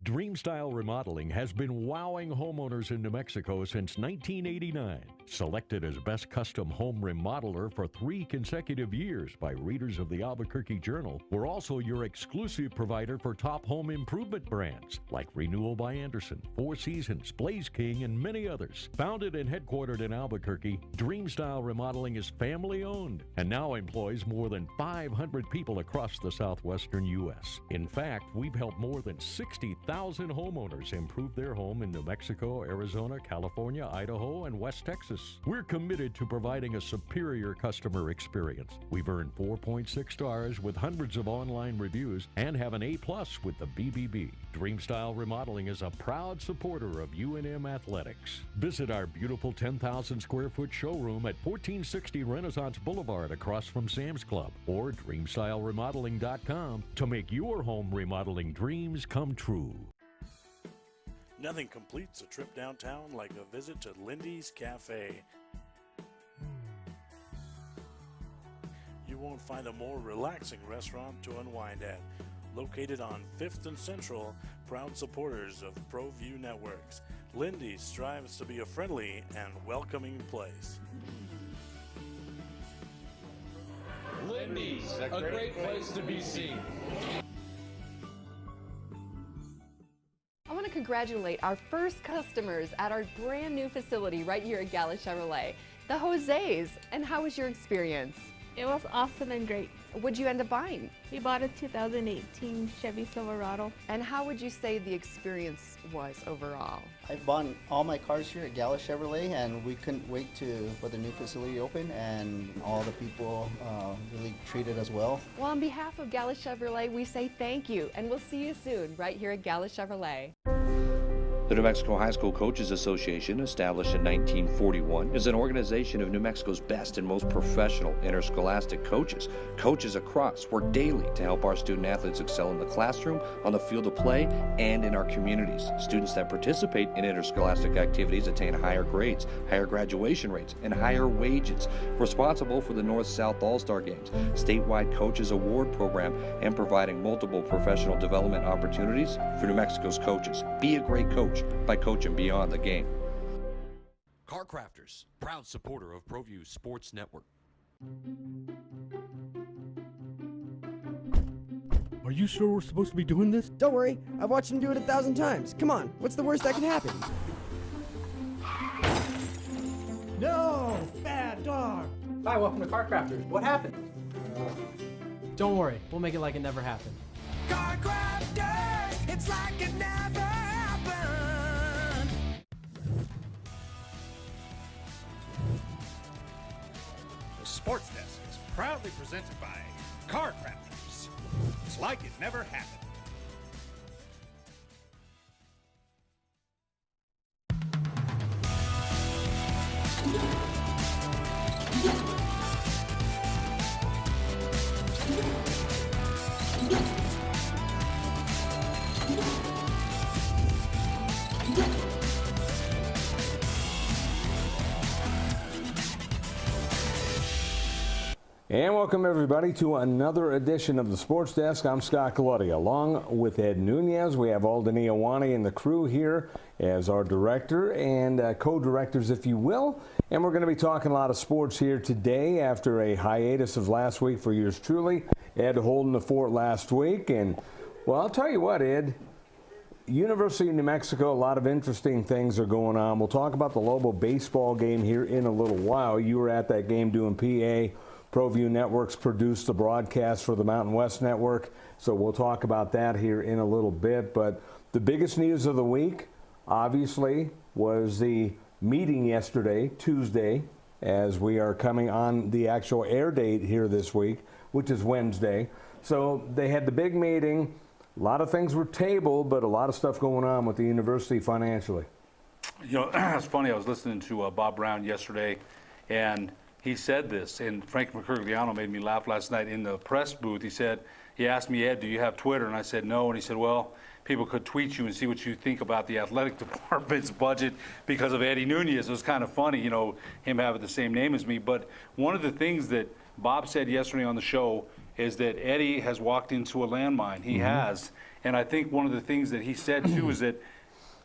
Dreamstyle Remodeling has been wowing homeowners in New Mexico since 1989. Selected as Best Custom Home Remodeler for 3 consecutive years by readers of the Albuquerque Journal, we're also your exclusive provider for top home improvement brands like Renewal by Anderson, Four Seasons, Blaze King, and many others. Founded and headquartered in Albuquerque, Dreamstyle Remodeling is family-owned and now employs more than 500 people across the southwestern U.S. In fact, we've helped more than 60,000 homeowners improve their home in New Mexico, Arizona, California, Idaho, and West Texas. We're committed to providing a superior customer experience. We've earned 4.6 stars with hundreds of online reviews and have an A+ with the BBB. Dreamstyle Remodeling is a proud supporter of UNM Athletics. Visit our beautiful 10,000 square foot showroom at 1460 Renaissance Boulevard across from Sam's Club or dreamstyleremodeling.com to make your home remodeling dreams come true. Nothing completes a trip downtown like a visit to Lindy's Cafe. You won't find a more relaxing restaurant to unwind at. Located on 5th and Central, proud supporters of Proview Networks, Lindy's strives to be a friendly and welcoming place. Lindy's, a great place to be seen. I want to congratulate our first customers at our brand new facility right here at Gala Chevrolet, the Jose's. And how was your experience? It was awesome and great. What'd you end up buying? We bought a 2018 Chevy Silverado. And how would you say the experience was overall? I bought all my cars here at Gala Chevrolet, and we couldn't wait for the new facility open, and all the people really treated us well. Well, on behalf of Gala Chevrolet, we say thank you, and we'll see you soon right here at Gala Chevrolet. The New Mexico High School Coaches Association, established in 1941, is an organization of New Mexico's best and most professional interscholastic coaches. Coaches across work daily to help our student athletes excel in the classroom, on the field of play, and in our communities. Students that participate in interscholastic activities attain higher grades, higher graduation rates, and higher wages. Responsible for the North-South All-Star Games, statewide Coaches Award Program, and providing multiple professional development opportunities for New Mexico's coaches. Be a great coach by coaching beyond the game. Car Crafters, proud supporter of Proview Sports Network. Are you sure we're supposed to be doing this? Don't worry, I've watched him do it 1,000 times. Come on, what's the worst that can happen? No! Bad dog! Hi, welcome to Car Crafters. What happened? Don't worry, we'll make it like it never happened. Car Crafters, it's like it never happened. The Sports Desk is proudly presented by Car Crafters. It's like it never happened. And welcome everybody to another edition of the Sports Desk. I'm Scott Gallotti. Along with Ed Nunez, we have Aldani Awani and the crew here as our director and co-directors, if you will. And we're going to be talking a lot of sports here today after a hiatus of last week for yours truly. Ed holding the fort last week. And, well, I'll tell you what, Ed. University of New Mexico, a lot of interesting things are going on. We'll talk about the Lobo baseball game here in a little while. You were at that game doing PA. Proview Networks produced the broadcast for the Mountain West Network, so we'll talk about that here in a little bit. But the biggest news of the week, obviously, was the meeting yesterday, Tuesday, as we are coming on the actual air date here this week, which is Wednesday. So they had the big meeting. A lot of things were tabled, but a lot of stuff going on with the university financially. You know, it's funny, I was listening to Bob Brown yesterday, and he said this, and Frank Mercurigliano made me laugh last night in the press booth. He asked me, Ed, do you have Twitter? And I said, no. And he said, well, people could tweet you and see what you think about the athletic department's budget because of Eddie Nunez. It was kind of funny, you know, him having the same name as me. But one of the things that Bob said yesterday on the show is that Eddie has walked into a landmine. He has. And I think one of the things that he said too is that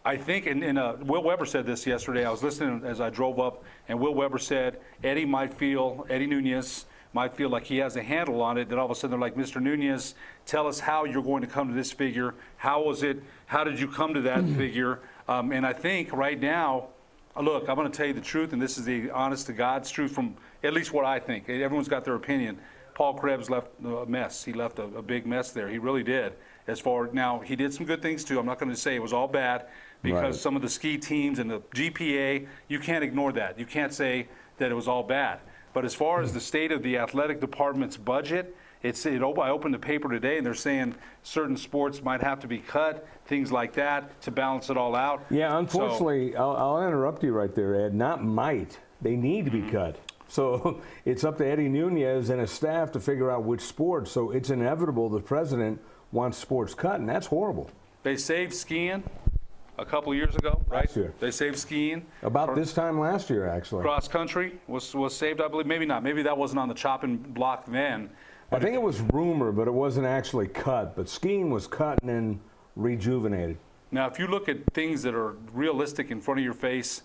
I think, and Will Weber said this yesterday. I was listening as I drove up, and Will Weber said Eddie Nunez might feel like he has a handle on it. Then all of a sudden they're like, Mr. Nunez, tell us how you're going to come to this figure. How was it? How did you come to that figure? And I think right now, look, I'm going to tell you the truth, and this is the honest to God's truth from at least what I think. Everyone's got their opinion. Paul Krebs left a mess. He left a big mess there. He really did. Now, he did some good things too. I'm not going to say it was all bad, because some of the ski teams and the GPA, you can't ignore that. You can't say that it was all bad. But as far as the state of the athletic department's budget, I opened the paper today, and they're saying certain sports might have to be cut, things like that, to balance it all out. Yeah, unfortunately, I'll interrupt you right there, Ed. Not might. They need to be cut. So it's up to Eddie Nunez and his staff to figure out which sports. So it's inevitable the president wants sports cut, and that's horrible. They saved skiing a couple of years ago, right? Last year. They saved skiing. About this time last year, actually. Cross country was saved, I believe. Maybe not. Maybe that wasn't on the chopping block then. I think it was rumored, but it wasn't actually cut. But skiing was cut and then rejuvenated. Now, if you look at things that are realistic in front of your face,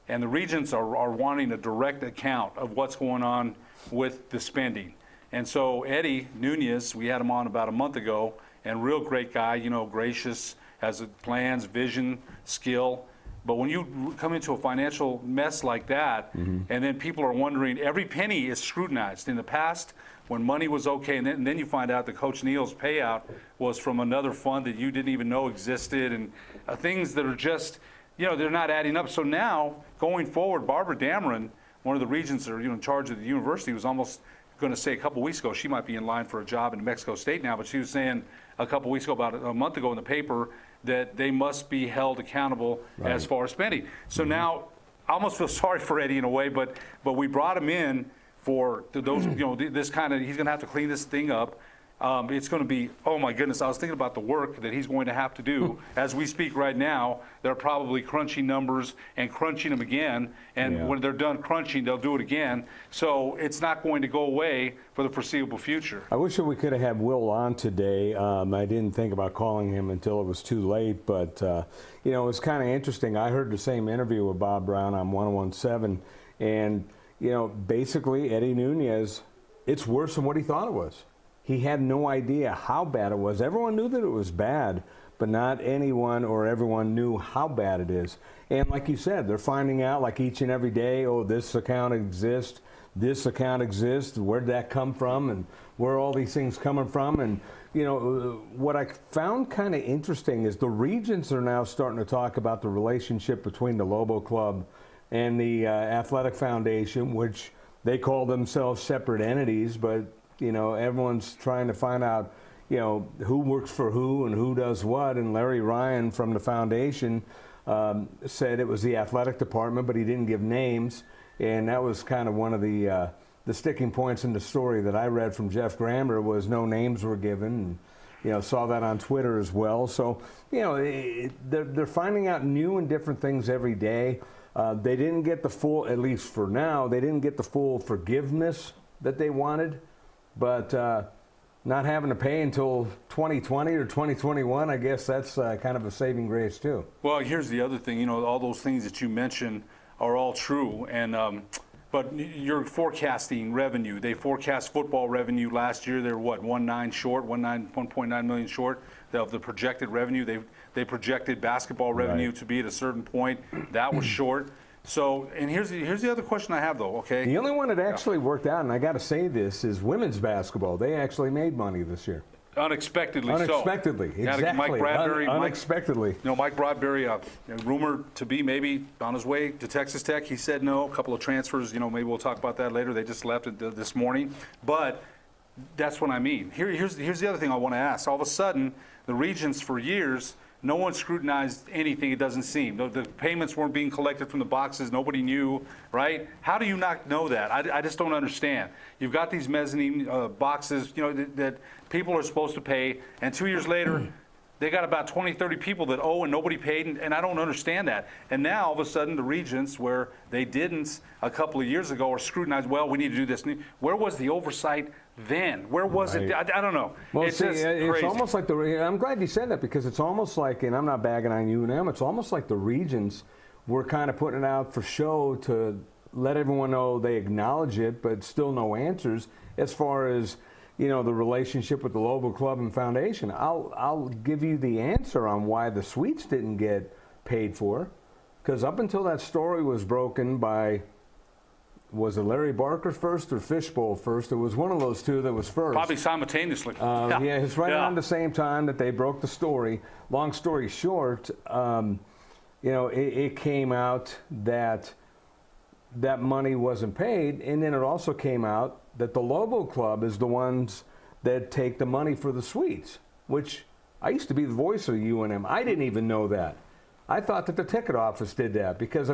and the regents are wanting a direct account of what's going on with the spending. And so Eddie Nunez, we had him on about a month ago, and real great guy, gracious, has plans, vision, skill. But when you come into a financial mess like that, and then people are wondering, every penny is scrutinized. In the past, when money was okay, and then you find out that Coach Neal's payout was from another fund that you didn't even know existed, and things that are just, they're not adding up. So now, going forward, Barbara Dameron, one of the regents that are in charge of the university, was almost going to say a couple weeks ago, she might be in line for a job in New Mexico State now, but she was saying a couple weeks ago, about a month ago in the paper, that they must be held accountable as far as spending. So now, I almost feel sorry for Eddie in a way, but we brought him in for those, this kind of, he's going to have to clean this thing up. It's going to be, oh my goodness, I was thinking about the work that he's going to have to do. As we speak right now, they're probably crunching numbers and crunching them again, and when they're done crunching, they'll do it again. So it's not going to go away for the foreseeable future. I wish that we could have had Will on today. I didn't think about calling him until it was too late, but it's kind of interesting. I heard the same interview with Bob Brown on 101.7, and basically Eddie Nunez, it's worse than what he thought it was. He had no idea how bad it was. Everyone knew that it was bad, but not anyone or everyone knew how bad it is. And like you said, they're finding out like each and every day, oh, this account exists, where'd that come from, and where are all these things coming from? And what I found kind of interesting is the regents are now starting to talk about the relationship between the Lobo Club and the Athletic Foundation, which they call themselves separate entities, but everyone's trying to find out, who works for who and who does what. And Larry Ryan from the foundation said it was the athletic department, but he didn't give names. And that was kind of one of the sticking points in the story that I read from Jeff Grammer, was no names were given. And, saw that on Twitter as well. So, they're finding out new and different things every day. They didn't get the full, at least for now, they didn't get the full forgiveness that they wanted. But not having to pay until 2020 or 2021, I guess that's kind of a saving grace too. Well, here's the other thing. All those things that you mentioned are all true, and but you're forecasting revenue. They forecast football revenue last year. They're what, 1.9 million short of the projected revenue. They projected basketball revenue to be at a certain point. That was short. So, and here's the other question I have, though, okay? The only one that actually worked out, and I got to say this, is women's basketball. They actually made money this year. Unexpectedly so. Unexpectedly, exactly. Mike Bradbury. Unexpectedly. Mike Bradbury, rumored to be maybe on his way to Texas Tech. He said no. A couple of transfers, maybe we'll talk about that later. They just left it this morning. But that's what I mean. Here's the other thing I want to ask. All of a sudden, the regents for years, no one scrutinized anything, it doesn't seem. The payments weren't being collected from the boxes. Nobody knew, right? How do you not know that? I just don't understand. You've got these mezzanine boxes, that people are supposed to pay, and 2 years later, they got about 20, 30 people that owe and nobody paid, and I don't understand that. And now, all of a sudden, the regents, where they didn't a couple of years ago, are scrutinized, well, we need to do this. Where was the oversight then? Where was it? I don't know. Well, it's see, just it's crazy. almost like I'm glad you said that, because it's almost like, and I'm not bagging on UNM, it's almost like the regions were kind of putting it out for show to let everyone know they acknowledge it, but still no answers as far as, the relationship with the local club and foundation. I'll give you the answer on why the suites didn't get paid for, because up until that story was broken by, was it Larry Barker first or Fishbowl first? It was one of those two that was first. Probably simultaneously. Yeah, it's right around the same time that they broke the story. Long story short, it came out that money wasn't paid, and then it also came out that the Lobo Club is the ones that take the money for the suites, which I used to be the voice of UNM. I didn't even know that. I thought that the ticket office did that, because, I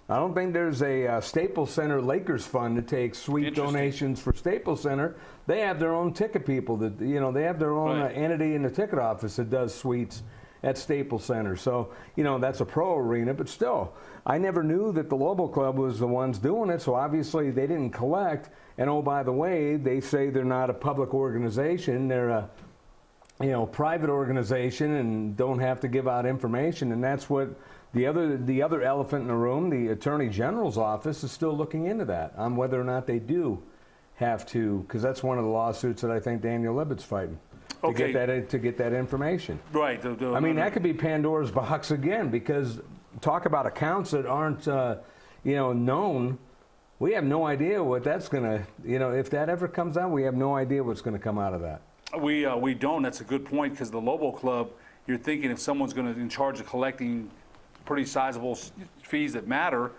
don't think there's a Staples Center Lakers fund that takes suite donations for Staples Center. They have their own ticket people that, they have their own entity in the ticket office that does suites at Staples Center. So, that's a pro arena, but still, I never knew that the Lobo Club was the ones doing it, so obviously they didn't collect. And oh, by the way, they say they're not a public organization. They're a private organization and don't have to give out information, and that's what the other elephant in the room, the Attorney General's office, is still looking into that, on whether or not they do have to, because that's one of the lawsuits that I think Daniel Libbett's fighting, to get that information. Right. That could be Pandora's box again, because talk about accounts that aren't known. We have no idea what that's going to, if that ever comes out, we have no idea what's going to come out of that. We don't. That's a good point, because the Lobo Club, you're thinking if someone's going to in charge of collecting pretty sizable fees that matter.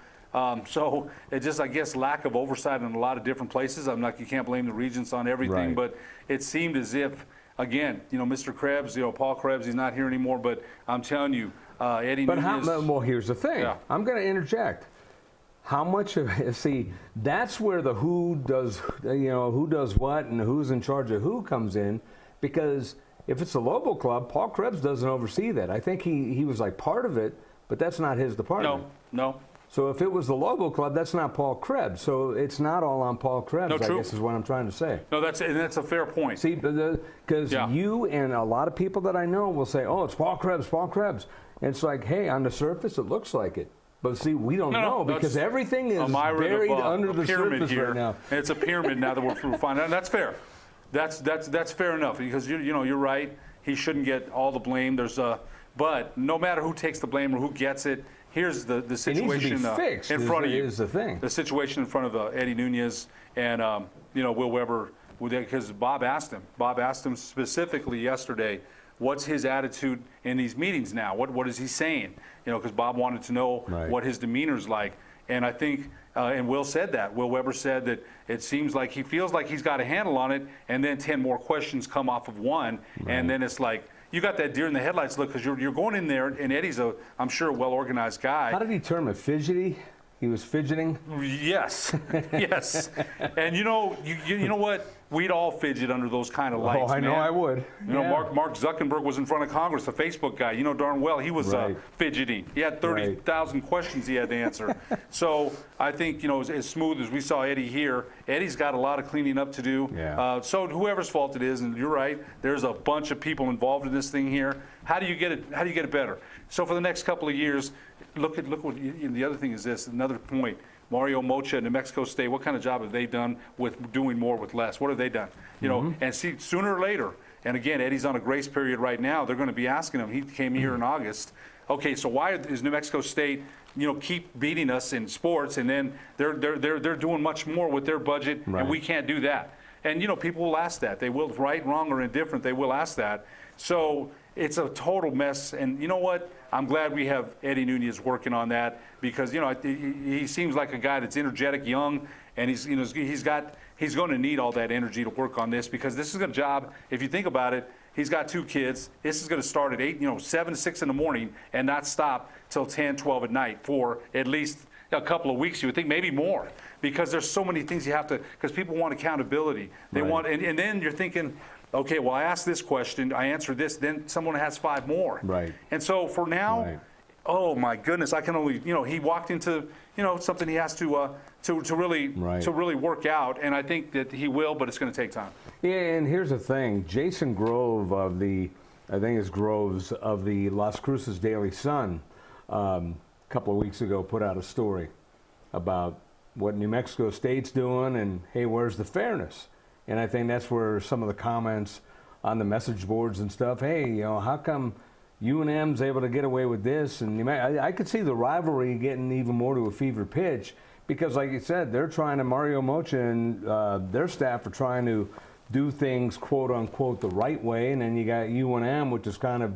So it just, I guess, lack of oversight in a lot of different places. You can't blame the regents on everything, but it seemed as if, again, Mr. Krebs, Paul Krebs, he's not here anymore, but I'm telling you, Eddie Nunez. Well, here's the thing. Yeah. I'm going to interject. How much of it, see, that's where the who does what and who's in charge of who comes in, because if it's a Lobo Club, Paul Krebs doesn't oversee that. I think he was like part of it, but that's not his department. No. So if it was the Lobo Club, that's not Paul Krebs. So it's not all on Paul Krebs, I guess is what I'm trying to say. No, that's a fair point. See, because you and a lot of people that I know will say, oh, it's Paul Krebs, Paul Krebs. And it's like, hey, on the surface, it looks like it. But see, we don't know, because everything is buried under the surface right now. And it's a pyramid now that we're finding out. And that's fair. That's fair enough, because you're right. He shouldn't get all the blame. But no matter who takes the blame or who gets it, here's the situation in front of you. Is the thing. The situation in front of Eddie Nunez and Will Weber, because Bob asked him specifically yesterday, what's his attitude in these meetings now? What is he saying? Because Bob wanted to know what his demeanor's like. And I think, and Will said that. Will Weber said that it seems like he feels like he's got a handle on it, and then 10 more questions come off of one, and then it's like, you got that deer in the headlights look, because you're going in there, and Eddie's I'm sure, a well-organized guy. How did he term it? Fidgety? He was fidgeting? Yes. Yes. And you know what? We'd all fidget under those kind of lights. Oh, I know I would. Mark Zuckerberg was in front of Congress, the Facebook guy. You know darn well he was fidgeting. He had 30,000 questions he had to answer. So I think, as smooth as we saw Eddie here, Eddie's got a lot of cleaning up to do. Yeah. So whoever's fault it is, and you're right, there's a bunch of people involved in this thing here. How do you get it better? So for the next couple of years, look what the other thing is this. Another point. Mario Mocha in New Mexico State, what kind of job have they done with doing more with less? What have they done? And see, sooner or later, and again, Eddie's on a grace period right now, they're going to be asking him, he came here in August, okay, so why is New Mexico State, keep beating us in sports, and then they're doing much more with their budget, and we can't do that? And, people will ask that. They will, right, wrong, or indifferent, they will ask that. So it's a total mess, and you know what? I'm glad we have Eddie Nunez working on that, because he seems like a guy that's energetic, young, and he's going to need all that energy to work on this, because this is a job. If you think about it, he's got 2 kids. This is going to start at 7 to 6 in the morning and not stop till 10, 12 at night for at least a couple of weeks. You would think maybe more, because there's so many things you have to. Because people want accountability. They want, and then you're thinking, okay, well, I asked this question, I answered this, then someone has 5 more. Right. And so for now, oh my goodness, I can only, he walked into, something he has to really work out, and I think that he will, but it's going to take time. Yeah, and here's the thing. Jason Grove of the Las Cruces Daily Sun a couple of weeks ago put out a story about what New Mexico State's doing and, hey, where's the fairness? And I think that's where some of the comments on the message boards and stuff, hey, how come UNM's able to get away with this? And I could see the rivalry getting even more to a fever pitch because, like you said, they're trying to, Mario Mocha and their staff are trying to do things, quote unquote, the right way, and then you got UNM, which is kind of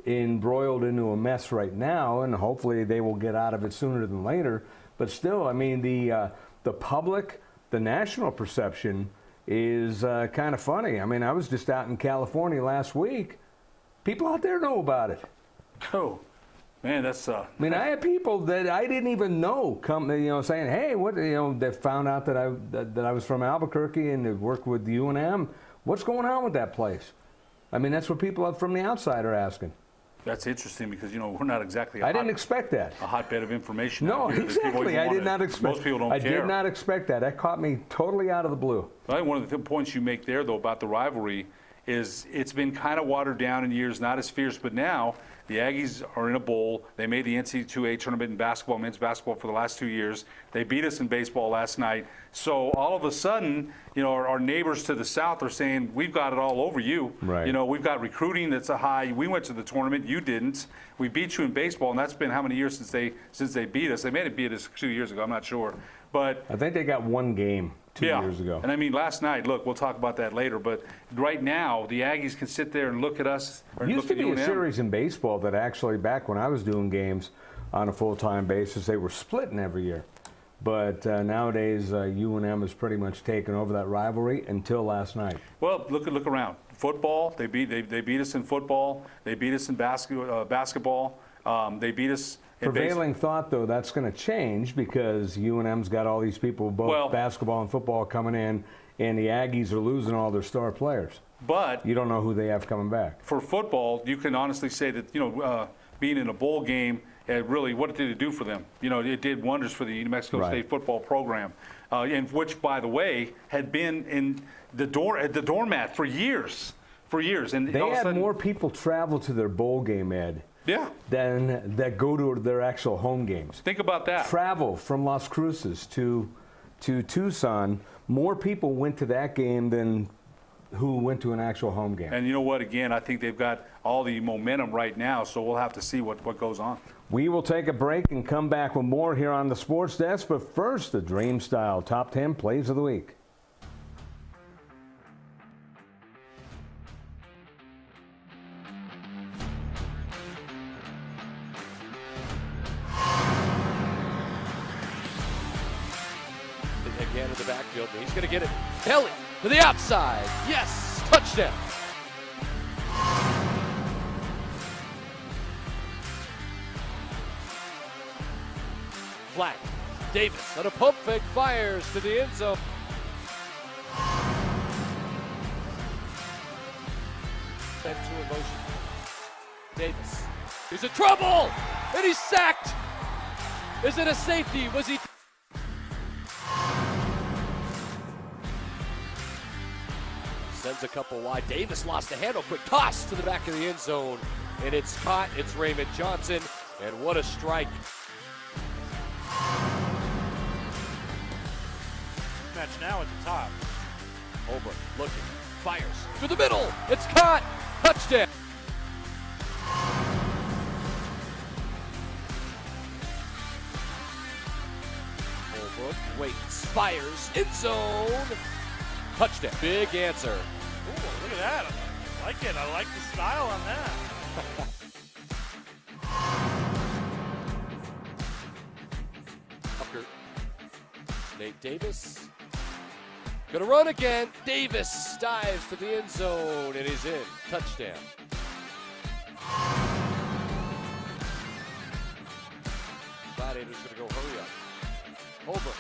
embroiled into a mess right now, and hopefully they will get out of it sooner than later. But still, I mean, the public, the national perception is kind of funny. I mean, I was just out in California last week. People out there know about it. Oh, man, that's. I mean, I had people that I didn't even know come, saying, "Hey, what?" They found out that I was from Albuquerque and have worked with UNM. What's going on with that place? I mean, that's what people from the outside are asking. That's interesting because we're not exactly. I didn't expect that. A hotbed of information. No, exactly. I did not expect. Most people don't care. I did not expect that. That caught me totally out of the blue. I think one of the points you make there, though, about the rivalry is it's been kind of watered down in years, not as fierce, but now the Aggies are in a bowl. They made the NCAA tournament in basketball, men's basketball, for the last 2 years. They beat us in baseball last night. So all of a sudden, our neighbors to the south are saying, we've got it all over you. Right. We've got recruiting that's a high. We went to the tournament. You didn't. We beat you in baseball, and that's been how many years since they beat us? They may have beat us 2 years ago. I'm not sure. But I think they got one game 2 years ago. And I mean, last night, look, we'll talk about that later, but right now, the Aggies can sit there and look at us. There used to be a series in baseball that actually, back when I was doing games on a full-time basis, they were splitting every year. But nowadays, UNM has pretty much taken over that rivalry until last night. Well, look around. Football, they beat us in football. They beat us in basketball. They beat us. Prevailing thought, though, that's going to change because UNM's got all these people, both basketball and football, coming in, and the Aggies are losing all their star players. But you don't know who they have coming back. For football, you can honestly say that being in a bowl game, really, what did it do for them? It did wonders for the New Mexico State football program, and which, by the way, had been in the doormat for years. And they had more people travel to their bowl game, Ed. Yeah. Than that go to their actual home games. Think about that. Travel from Las Cruces to Tucson, more people went to that game than who went to an actual home game. And you know what? Again, I think they've got all the momentum right now, so we'll have to see what goes on. We will take a break and come back with more here on the Sports Desk, but first, the Dream Style Top 10 Plays of the Week. Again in the backfield, he's going to get it. Kelly to the outside. Yes, touchdown. Flag. Davis on a pump fake, fires to the end zone. And to emotion. Davis. He's in trouble, and he's sacked. Is it a safety? Was he? Sends a couple wide. Davis lost the handle. Quick toss to the back of the end zone. And it's caught. It's Raymond Johnson. And what a strike. Match now at the top. Holbrook looking. Fires through the middle. It's caught. Touchdown. Holbrook waits. Fires. End zone. Touchdown. Big answer. Ooh, look at that. I like it. I like the style on that. Nate Davis. Gonna run again. Davis dives to the end zone and he's in. Touchdown. Gladiator's gonna go hurry up. Holbrook.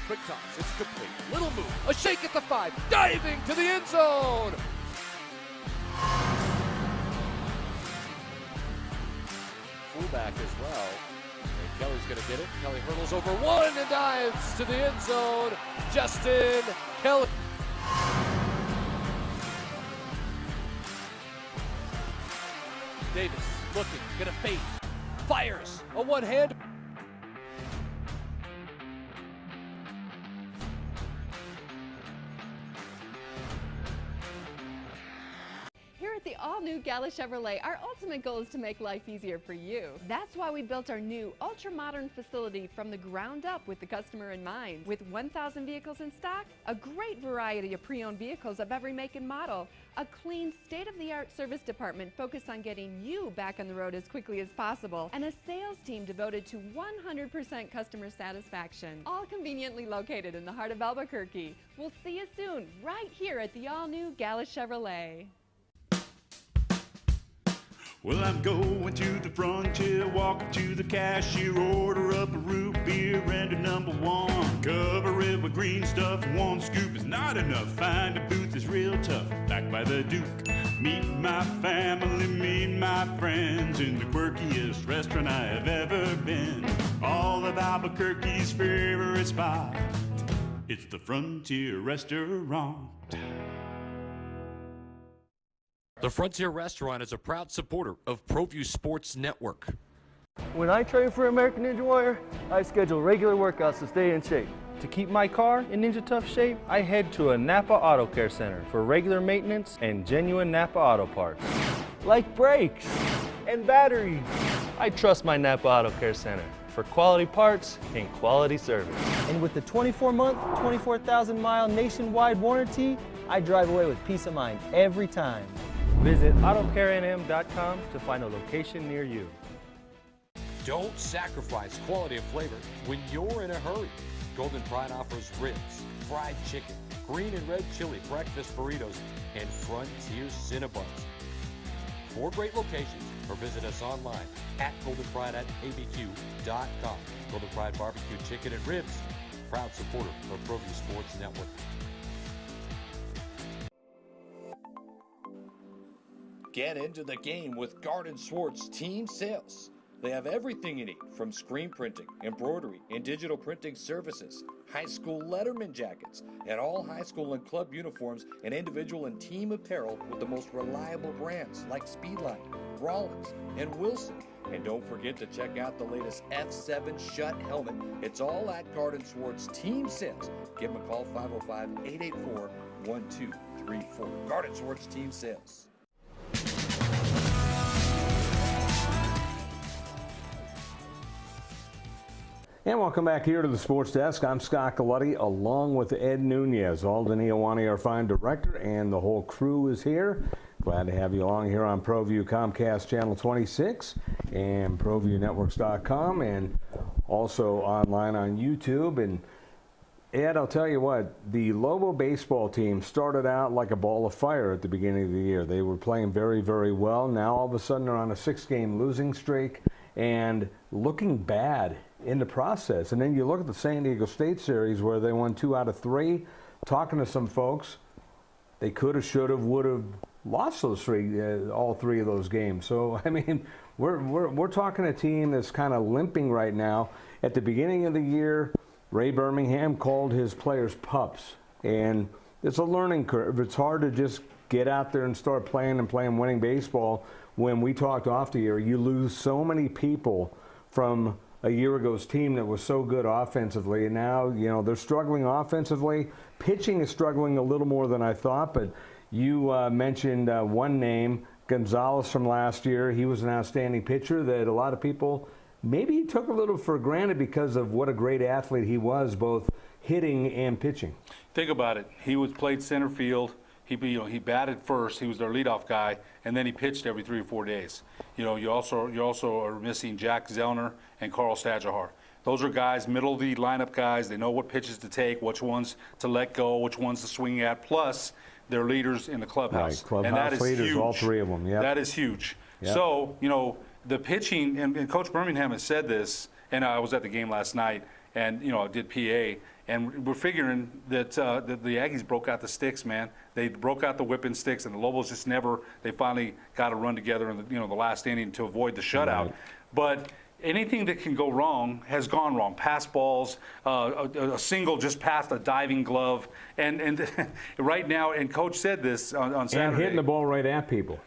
Quick toss, it's complete. Little move, a shake at the 5, diving to the end zone. fullback as well. And Kelly's going to get it. Kelly hurdles over one and dives to the end zone. Justin Kelly. Davis looking, going to fake, fires a one-hand. Here at the all-new Gala Chevrolet, our ultimate goal is to make life easier for you. That's why we built our new ultra-modern facility from the ground up with the customer in mind. With 1,000 vehicles in stock, a great variety of pre-owned vehicles of every make and model, a clean, state-of-the-art service department focused on getting you back on the road as quickly as possible, and a sales team devoted to 100% customer satisfaction. All conveniently located in the heart of Albuquerque. We'll see you soon, right here at the all-new Gala Chevrolet. Well, I'm going to the frontier, walk up to the cashier, order up a root beer and a #1. Cover it with green stuff, one scoop is not enough. Find a booth that's real tough, back by the Duke. Meet my family, meet my friends in the quirkiest restaurant I have ever been. All of Albuquerque's favorite spot, it's the Frontier Restaurant. The Frontier Restaurant is a proud supporter of Proview Sports Network. When I train for American Ninja Warrior, I schedule regular workouts to stay in shape. To keep my car in Ninja Tough shape, I head to a Napa Auto Care Center for regular maintenance and genuine Napa Auto parts. Like brakes and batteries. I trust my Napa Auto Care Center for quality parts and quality service. And with the 24-month, 24,000-mile nationwide warranty, I drive away with peace of mind every time. Visit AutoCareNM.com to find a location near you. Don't sacrifice quality of flavor when you're in a hurry. Golden Pride offers ribs, fried chicken, green and red chili breakfast burritos, and Frontier Cinnabons. 4 great locations, or visit us online at goldenpride@abq.com. Golden Pride Barbecue Chicken and Ribs, proud supporter of Proview Sports Network. Get into the game with Garden Swartz Team Sales. They have everything you need, from screen printing, embroidery, and digital printing services, high school letterman jackets, and all high school and club uniforms, and individual and team apparel with the most reliable brands like Speedline, Rollins, and Wilson. And don't forget to check out the latest F7 Shut helmet. It's all at Garden Swartz Team Sales. Give them a call, 505-884-1234. Garden Swartz Team Sales. And welcome back here to the Sports Desk. I'm Scott Galletti along with Ed Nunez. Alden Iowani, our fine director, and the whole crew is here. Glad to have you along here on ProView Comcast Channel 26 and ProViewNetworks.com, and also online on YouTube. And Ed, I'll tell you what, the Lobo baseball team started out like a ball of fire at the beginning of the year. They were playing very, very well. Now all of a sudden they're on a 6-game losing streak and looking bad in the process. And then you look at the San Diego State series where they won 2 out of 3. Talking to some folks, they could have, should have, would have lost those all 3 of those games. So I mean, we're talking a team that's kind of limping right now. At the beginning of the year, Ray Birmingham called his players pups, and it's a learning curve. It's hard to just get out there and start playing winning baseball. When we talked off the year, you lose so many people from a year ago's team that was so good offensively, and now, you know, they're struggling offensively. Pitching is struggling a little more than I thought, but you mentioned one name, Gonzalez from last year. He was an outstanding pitcher that a lot of people maybe took a little for granted because of what a great athlete he was, both hitting and pitching. Think about it. He played center field. He batted first. He was their leadoff guy, and then he pitched every 3 or 4 days. You also are missing Jack Zellner and Carl Stadjahar. Those are guys, middle of the lineup guys. They know what pitches to take, which ones to let go, which ones to swing at. Plus, they're leaders in the clubhouse. Right, clubhouse and that is leaders, huge. all 3 of them. Yep. That is huge. Yep. So, the pitching, and Coach Birmingham has said this, and I was at the game last night, and did PA. And we're figuring that the Aggies broke out the sticks, man. They broke out the whipping sticks, and the Lobos just never. They finally got to run together in the last inning to avoid the shutout. Right. But anything that can go wrong has gone wrong. Pass balls, a single just past a diving glove, and right now. And Coach said this on Saturday. And hitting the ball right at people.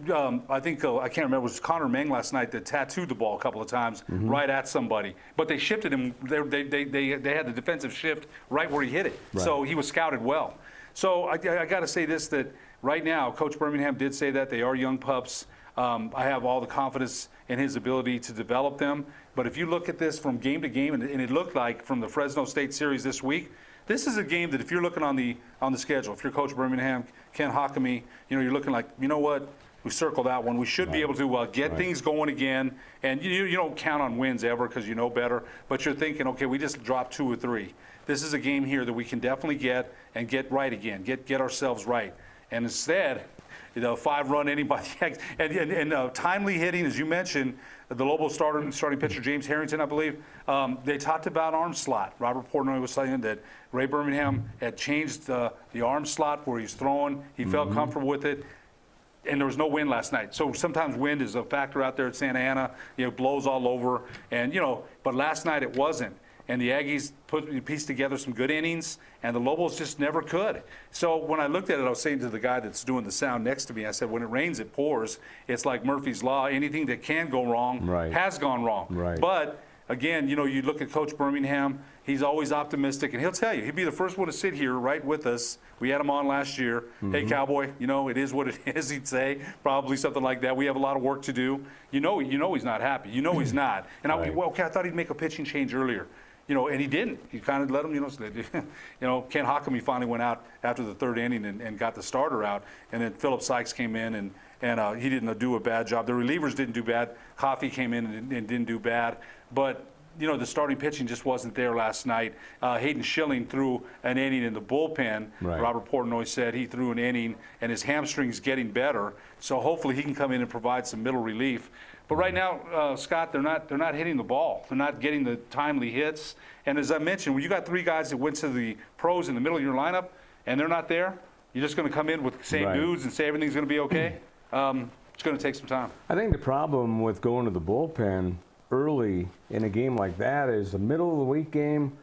I think, I can't remember, it was Connor Meng last night that tattooed the ball a couple of times right at somebody. But they shifted him, they had the defensive shift right where he hit it. Right. So he was scouted well. So I got to say this, that right now, Coach Birmingham did say that they are young pups. I have all the confidence in his ability to develop them. But if you look at this from game to game, and it looked like from the Fresno State series this week, this is a game that if you're looking on the schedule, if you're Coach Birmingham, Ken Hockamy, you're looking like, you know what? We circle that one. We should be able to get things going again. And you don't count on wins ever because you know better. But you're thinking, okay, we just dropped 2 or 3. This is a game here that we can definitely get right again, get ourselves right. And instead, 5-run inning by the Aggies. And timely hitting, as you mentioned, the Lobos starting pitcher James Harrington, I believe, they talked about arm slot. Robert Portnoy was saying that Ray Birmingham had changed the arm slot where he's throwing. He felt comfortable with it. And there was no wind last night. So sometimes wind is a factor out there at Santa Ana. It blows all over. And, but last night it wasn't. And the Aggies pieced together some good innings, and the Lobos just never could. So when I looked at it, I was saying to the guy that's doing the sound next to me, I said, when it rains, it pours. It's like Murphy's Law. Anything that can go wrong has gone wrong. Right. But, again, you look at Coach Birmingham, he's always optimistic, and he'll tell you, he'd be the first one to sit here right with us. We had him on last year. Hey, Cowboy, it is what it is, he'd say. Probably something like that. We have a lot of work to do. You know he's not happy. He's not. And I thought he'd make a pitching change earlier. And he didn't. He kind of let him, Ken Hockamy finally went out after the 3rd inning and got the starter out. And then Philip Sykes came in, and he didn't do a bad job. The relievers didn't do bad. Coffey came in and didn't do bad. But, the starting pitching just wasn't there last night. Hayden Schilling threw an inning in the bullpen. Right. Robert Portnoy said he threw an inning, and his hamstring's getting better. So hopefully he can come in and provide some middle relief. But right now, Scott, they're not hitting the ball. They're not getting the timely hits. And as I mentioned, when you got 3 guys that went to the pros in the middle of your lineup, and they're not there, you're just going to come in with the same dudes and say everything's going to be okay. It's going to take some time. I think the problem with going to the bullpen early in a game like that is the middle of the week game.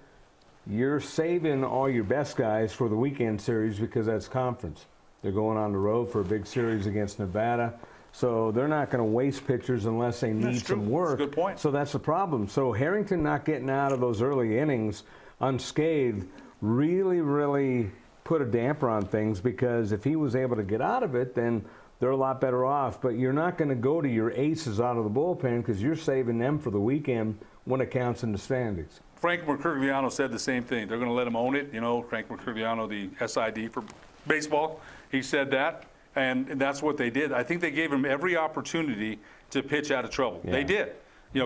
You're saving all your best guys for the weekend series because that's conference. They're going on the road for a big series against Nevada. So they're not going to waste pitchers unless they need some work. That's a good point. So that's the problem. So Harrington not getting out of those early innings unscathed really put a damper on things, because if he was able to get out of it, then they're a lot better off. But you're not going to go to your aces out of the bullpen because you're saving them for the weekend when it counts in the standings. Frank Mercogliano said the same thing. They're going to let him own it. Frank Mercogliano, the SID for baseball, he said that. And that's what they did. I think they gave him every opportunity to pitch out of trouble. Yeah. They did.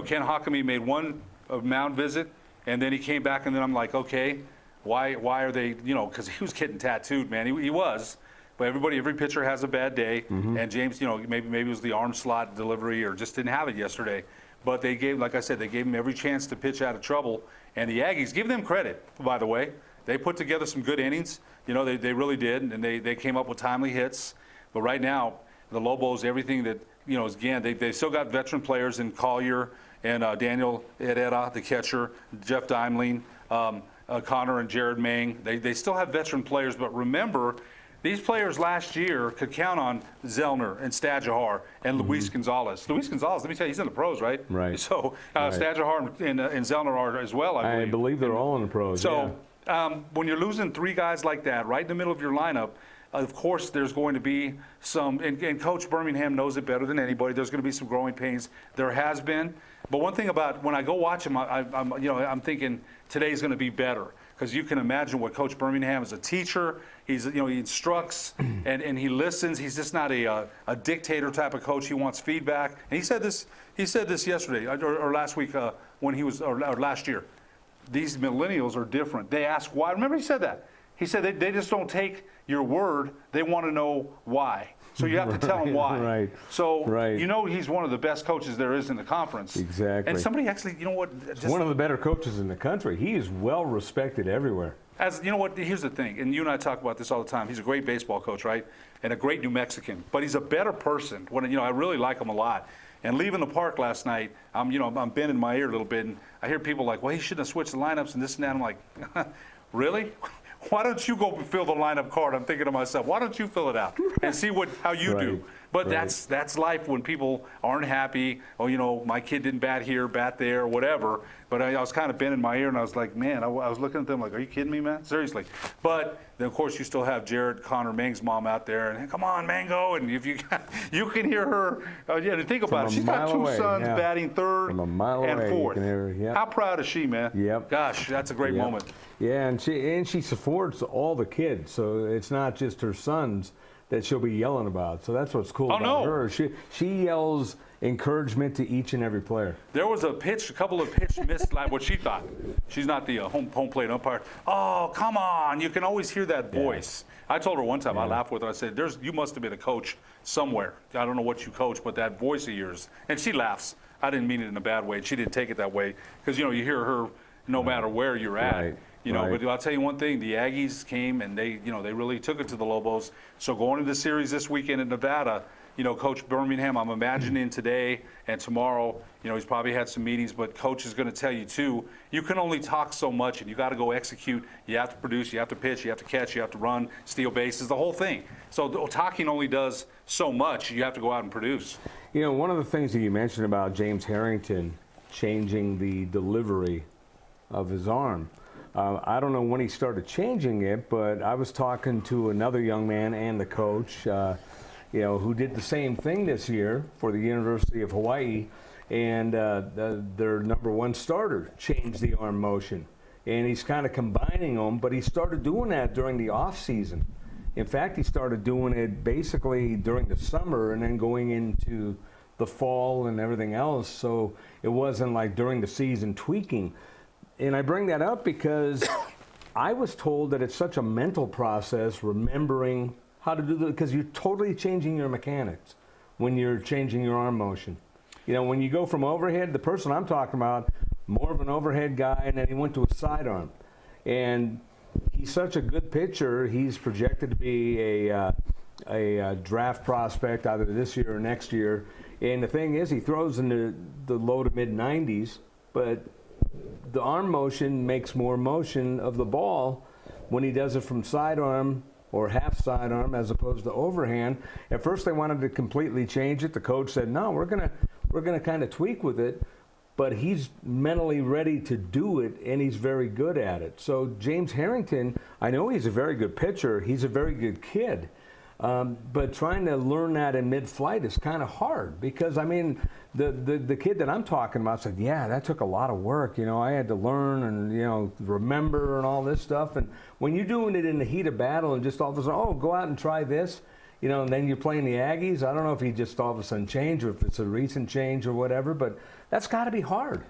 Ken Hockamy made one mound visit, and then he came back, and then I'm like, okay, why are they, because he was getting tattooed, man. He was. But every pitcher has a bad day. And James, maybe it was the arm slot delivery or just didn't have it yesterday. But they gave, like I said, they gave him every chance to pitch out of trouble. And the Aggies, give them credit, by the way. They put together some good innings. They really did, and they came up with timely hits. But right now, the Lobos, everything that, again, they still got veteran players in Collier and Daniel Herrera, the catcher, Jeff Daimling, Connor and Jared Meng. They still have veteran players, but remember, these players last year could count on Zellner and Stadjahar and Luis Gonzalez. Luis Gonzalez, let me tell you, he's in the pros, right? Right. So Stadjahar and Zellner are as well, I believe. I believe they're all in the pros, So when you're losing 3 guys like that right in the middle of your lineup, of course, there's going to be some, and Coach Birmingham knows it better than anybody. There's going to be some growing pains. There has been, but one thing about when I go watch him, I'm thinking today's going to be better, because you can imagine what Coach Birmingham is a teacher. He instructs and he listens. He's just not a dictator type of coach. He wants feedback. And he said this yesterday or last week when he was or last year. These millennials are different. They ask why. Remember he said that. He said they just don't take your word. They want to know why. So you have to tell them why. Right. So you know he's one of the best coaches there is in the conference. Exactly. And somebody actually, you know what? He's one of the better coaches in the country. He is well respected everywhere. As you know what? Here's the thing, and you and I talk about this all the time. He's a great baseball coach, right? And a great New Mexican. But he's a better person. When I really like him a lot. And leaving the park last night, I'm bending my ear a little bit, and I hear people like, well, he shouldn't have switched the lineups and this and that. I'm like, really? Why don't you go fill the lineup card? I'm thinking to myself, why don't you fill it out and see how you do? But that's life when people aren't happy. Oh, my kid didn't bat here, bat there, or whatever. But I was kind of bending my ear, and I was like, man, I was looking at them like, are you kidding me, man? Seriously. But then, of course, you still have Jared Connor Mang's mom out there, and come on, Mango, and if you can hear her. And think about it. She's got two sons batting third and fourth. How proud is she, man? Yep. Gosh, that's a great moment. Yeah, and she supports all the kids, so it's not just her sons that she'll be yelling about. So that's what's cool about her. She yells encouragement to each and every player. There was a couple of pitch missed, like what she thought. She's not the home plate umpire. Oh, come on! You can always hear that voice. I told her one time, I laughed with her. I said, you must have been a coach somewhere. I don't know what you coach, but that voice of yours. And she laughs. I didn't mean it in a bad way. She didn't take it that way because you hear her no matter where you're at. But I'll tell you one thing: the Aggies came and they really took it to the Lobos. So going into the series this weekend in Nevada, Coach Birmingham, I'm imagining today and tomorrow, he's probably had some meetings, but Coach is going to tell you too, you can only talk so much, and you got to go execute. You have to produce, you have to pitch, you have to catch, you have to run, steal bases, the whole thing. So talking only does so much. You have to go out and produce. One of the things that you mentioned about James Harrington changing the delivery of his arm. I don't know when he started changing it, but I was talking to another young man and the coach, who did the same thing this year for the University of Hawaii, and their number one starter changed the arm motion. And he's kind of combining them, but he started doing that during the off season. In fact, he started doing it basically during the summer and then going into the fall and everything else. So it wasn't like during the season tweaking. And I bring that up because I was told that it's such a mental process remembering how to do that, because you're totally changing your mechanics when you're changing your arm motion. When you go from overhead, the person I'm talking about, more of an overhead guy, and then he went to a sidearm. And he's such a good pitcher, he's projected to be a draft prospect either this year or next year. And the thing is, he throws in the low to mid-90s, but the arm motion makes more motion of the ball when he does it from sidearm or half sidearm as opposed to overhand. At first they wanted to completely change it. The coach said, no, we're gonna kind of tweak with it, but he's mentally ready to do it, and he's very good at it. So James Harrington, I know he's a very good pitcher. He's a very good kid. But trying to learn that in mid-flight is kind of hard because, the kid that I'm talking about said, yeah, that took a lot of work. I had to learn and, remember and all this stuff. And when you're doing it in the heat of battle and just all of a sudden, oh, go out and try this, and then you're playing the Aggies. I don't know if he just all of a sudden changed or if it's a recent change or whatever, but that's got to be hard.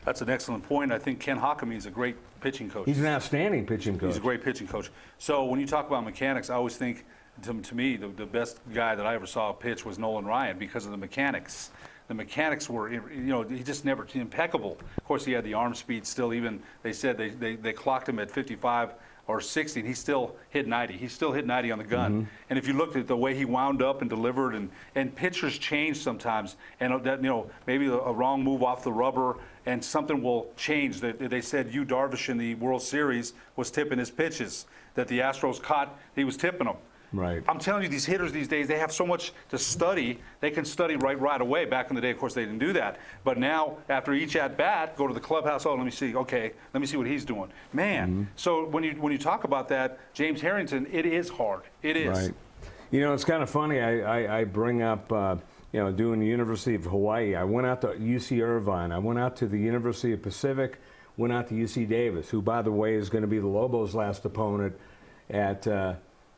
That's an excellent point. I think Ken Hockamy is a great pitching coach. He's an outstanding pitching coach. He's a great pitching coach. So when you talk about mechanics, I always think, to me, the best guy that I ever saw pitch was Nolan Ryan because of the mechanics. The mechanics were, he just never impeccable. Of course, he had the arm speed still. Even they said they clocked him at 55 or 60, and he still hit 90. He still hit 90 on the gun. Mm-hmm. And if you looked at the way he wound up and delivered, and pitchers change sometimes, and that maybe a wrong move off the rubber, and something will change. They said Yu Darvish in the World Series was tipping his pitches that the Astros caught. He was tipping them. Right. I'm telling you, these hitters these days, they have so much to study. They can study right away. Back in the day, of course, they didn't do that. But now, after each at-bat, go to the clubhouse. Oh, let me see. Okay, let me see what he's doing. Man, mm-hmm. So when you talk about that, James Harrington, it is hard. It is. Right. It's kind of funny. I bring up, doing the University of Hawaii. I went out to UC Irvine. I went out to the University of Pacific, went out to UC Davis, who, by the way, is going to be the Lobos' last opponent at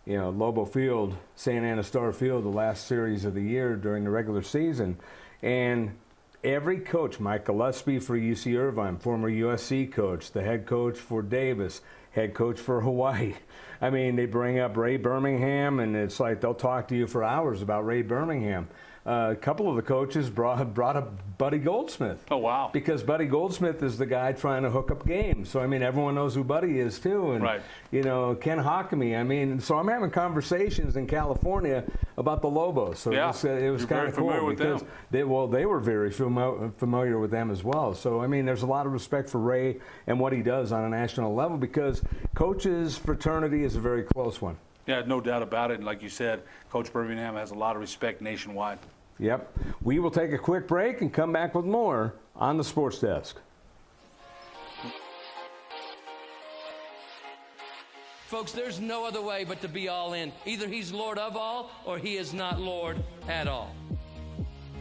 Lobo Field, Santa Ana Star Field, the last series of the year during the regular season. And every coach, Mike Gillespie for UC Irvine, former USC coach, the head coach for Davis, head coach for Hawaii. I mean, they bring up Ray Birmingham, and it's like they'll talk to you for hours about Ray Birmingham. A couple of the coaches brought up Buddy Goldsmith. Oh, wow. Because Buddy Goldsmith is the guy trying to hook up games. So, I mean, everyone knows who Buddy is, too. And, right. you know, Ken Hockamy. I mean, so I'm having conversations in California about the Lobos. So yeah. it was kind of cool because they were very familiar with them as well. So, I mean, there's a lot of respect for Ray and what he does on a national level because coaches' fraternity is a very close one. Yeah, no doubt about it. And like you said, Coach Birmingham has a lot of respect nationwide. Yep. We will take a quick break and come back with more on the Sports Desk. Folks, there's no other way but to be all in. Either he's Lord of all or he is not Lord at all.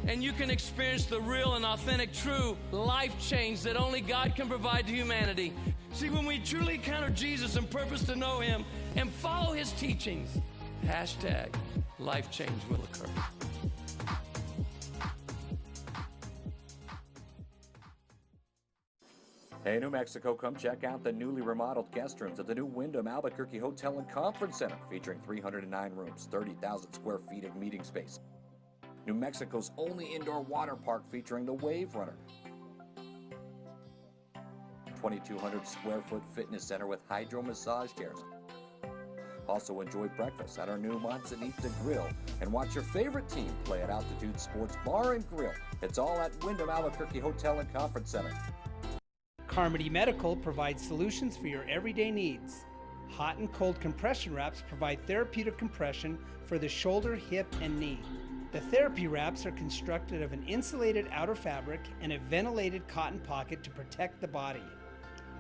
And you can experience the real and authentic, true life change that only God can provide to humanity. See, when we truly encounter Jesus and purpose to know him and follow his teachings, hashtag life change will occur. Hey, New Mexico, come check out the newly remodeled guest rooms at the new Wyndham Albuquerque Hotel and Conference Center, featuring 309 rooms, 30,000 square feet of meeting space. New Mexico's only indoor water park featuring the Wave Runner. 2,200 square foot fitness center with hydro massage chairs. Also enjoy breakfast at our new Manzanita Grill and watch your favorite team play at Altitude Sports Bar and Grill. It's all at Wyndham Albuquerque Hotel and Conference Center. Carmody Medical provides solutions for your everyday needs. Hot and cold compression wraps provide therapeutic compression for the shoulder, hip, and knee. The therapy wraps are constructed of an insulated outer fabric and a ventilated cotton pocket to protect the body.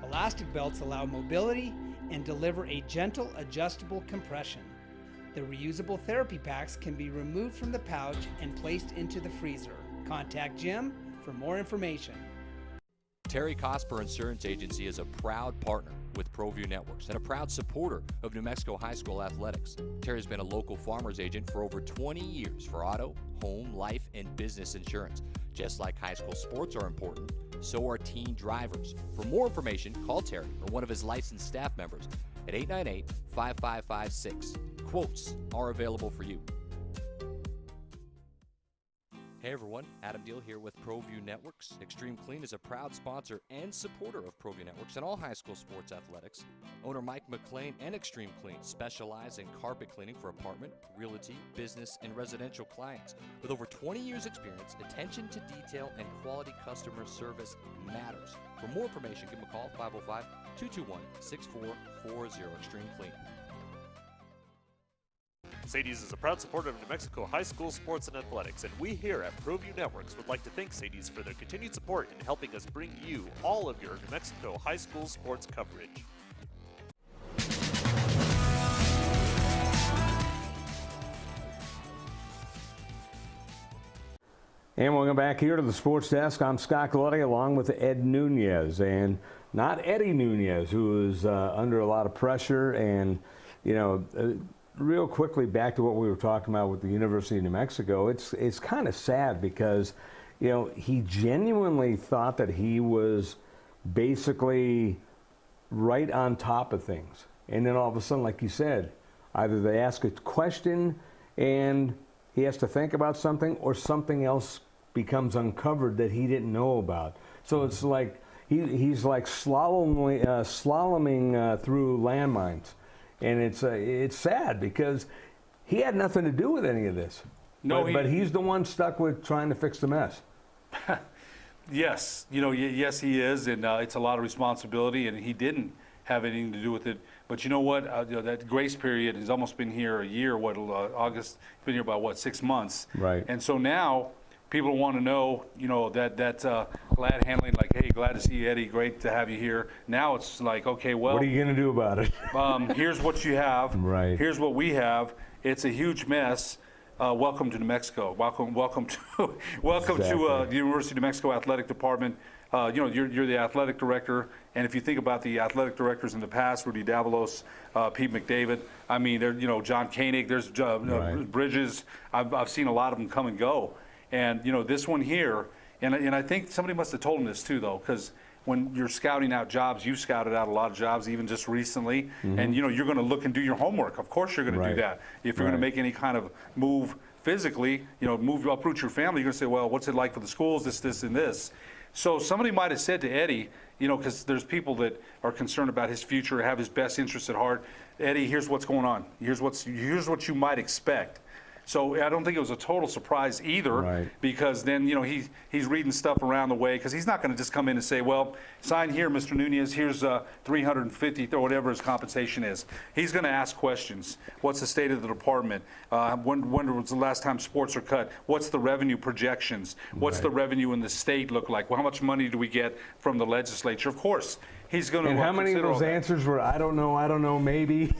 Elastic belts allow mobility and deliver a gentle, adjustable compression. The reusable therapy packs can be removed from the pouch and placed into the freezer. Contact Jim for more information. Terry Cosper Insurance Agency is a proud partner with Proview Networks and a proud supporter of New Mexico high school athletics. Terry's been a local farmer's agent for over 20 years for auto, home, life, and business insurance. Just like high school sports are important, so are teen drivers. For more information, call Terry or one of his licensed staff members at 898-5556. Quotes are available for you. Hey everyone, Adam Deal here with Proview Networks. Extreme Clean is a proud sponsor and supporter of Proview Networks and all high school sports athletics. Owner Mike McLean and Extreme Clean specialize in carpet cleaning for apartment, realty, business, and residential clients. With over 20 years experience, attention to detail and quality customer service matters. For more information, give them a call, 505-221-6440, Extreme Clean. Sadie's is a proud supporter of New Mexico high school sports and athletics, and we here at Proview Networks would like to thank Sadie's for their continued support in helping us bring you all of your New Mexico high school sports coverage. And welcome back here to the Sports Desk. I'm Scott Galletti along with Ed Nunez, and not Eddie Nunez, who is under a lot of pressure. And, you know, real quickly back to what we were talking about with the University of New Mexico, it's kind of sad because, you know, he genuinely thought that he was basically right on top of things. And then all of a sudden, like you said, either they ask a question and he has to think about something, or something else becomes uncovered that he didn't know about. So it's like he's like slaloming through landmines. And it's sad because he had nothing to do with any of this. No, but he's the one stuck with trying to fix the mess. Yes, you know, yes he is, and it's a lot of responsibility, and he didn't have anything to do with it. But you know what? You know, that grace period has almost been here a year. August? It's been here about 6 months. Right. And so now people want to know, you know, that glad handling, like, hey, glad to see you, Eddie. Great to have you here. Now it's like, okay, well, what are you going to do about it? Here's what you have. Right. Here's what we have. It's a huge mess. Welcome to New Mexico. Welcome to the University of New Mexico Athletic Department. You know, you're the athletic director, and if you think about the athletic directors in the past, Rudy Davalos, Pete McDavid, I mean, you know, John Koenig, there's Bridges. I've seen a lot of them come and go, and you know, this one here And I think somebody must have told him this too, though, because when you're scouting out jobs, you scouted out a lot of jobs even just recently, and you're going to look and do your homework. Of course you're going to do that. If you're going to make any kind of move physically, uproot your family, you're going to say, well, what's it like for the schools, this, and this. So somebody might have said to Eddie, because there's people that are concerned about his future, have his best interests at heart. Eddie, here's what's going on. Here's what you might expect. So I don't think it was a total surprise either, because then he's reading stuff around the way, because he's not going to just come in and say, well, sign here, Mr. Nunez, here's 350 or whatever his compensation is. He's going to ask questions. What's the state of the department? When was the last time sports are cut? What's the revenue projections? What's the revenue in the state look like? Well, how much money do we get from the legislature? Of course. He's going to. And how many of those answers were, I don't know, maybe?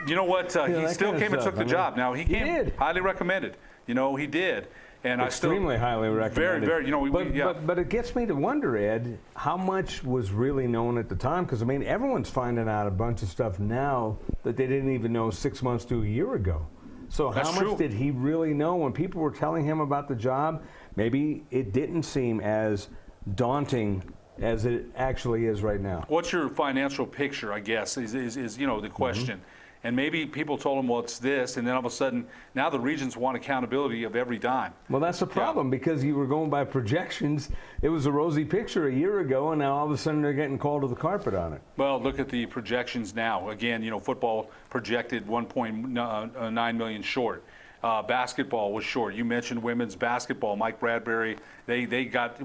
You know what? He still came and took the job. Now, he came highly recommended. He did. And extremely highly recommended. Very, but it gets me to wonder, Ed, how much was really known at the time? Because, everyone's finding out a bunch of stuff now that they didn't even know 6 months to a year ago. So how much did he really know when people were telling him about the job? Maybe it didn't seem as daunting as it actually is right now. What's your financial picture, I guess, is the question. And maybe people told him, well, it's this, and then all of a sudden, now the regions want accountability of every dime. Well, that's the problem, because you were going by projections. It was a rosy picture a year ago, and now all of a sudden they're getting called to the carpet on it. Well, look at the projections now. Again, football projected 1.9 million short. Basketball was short. You mentioned women's basketball. Mike Bradbury, they got.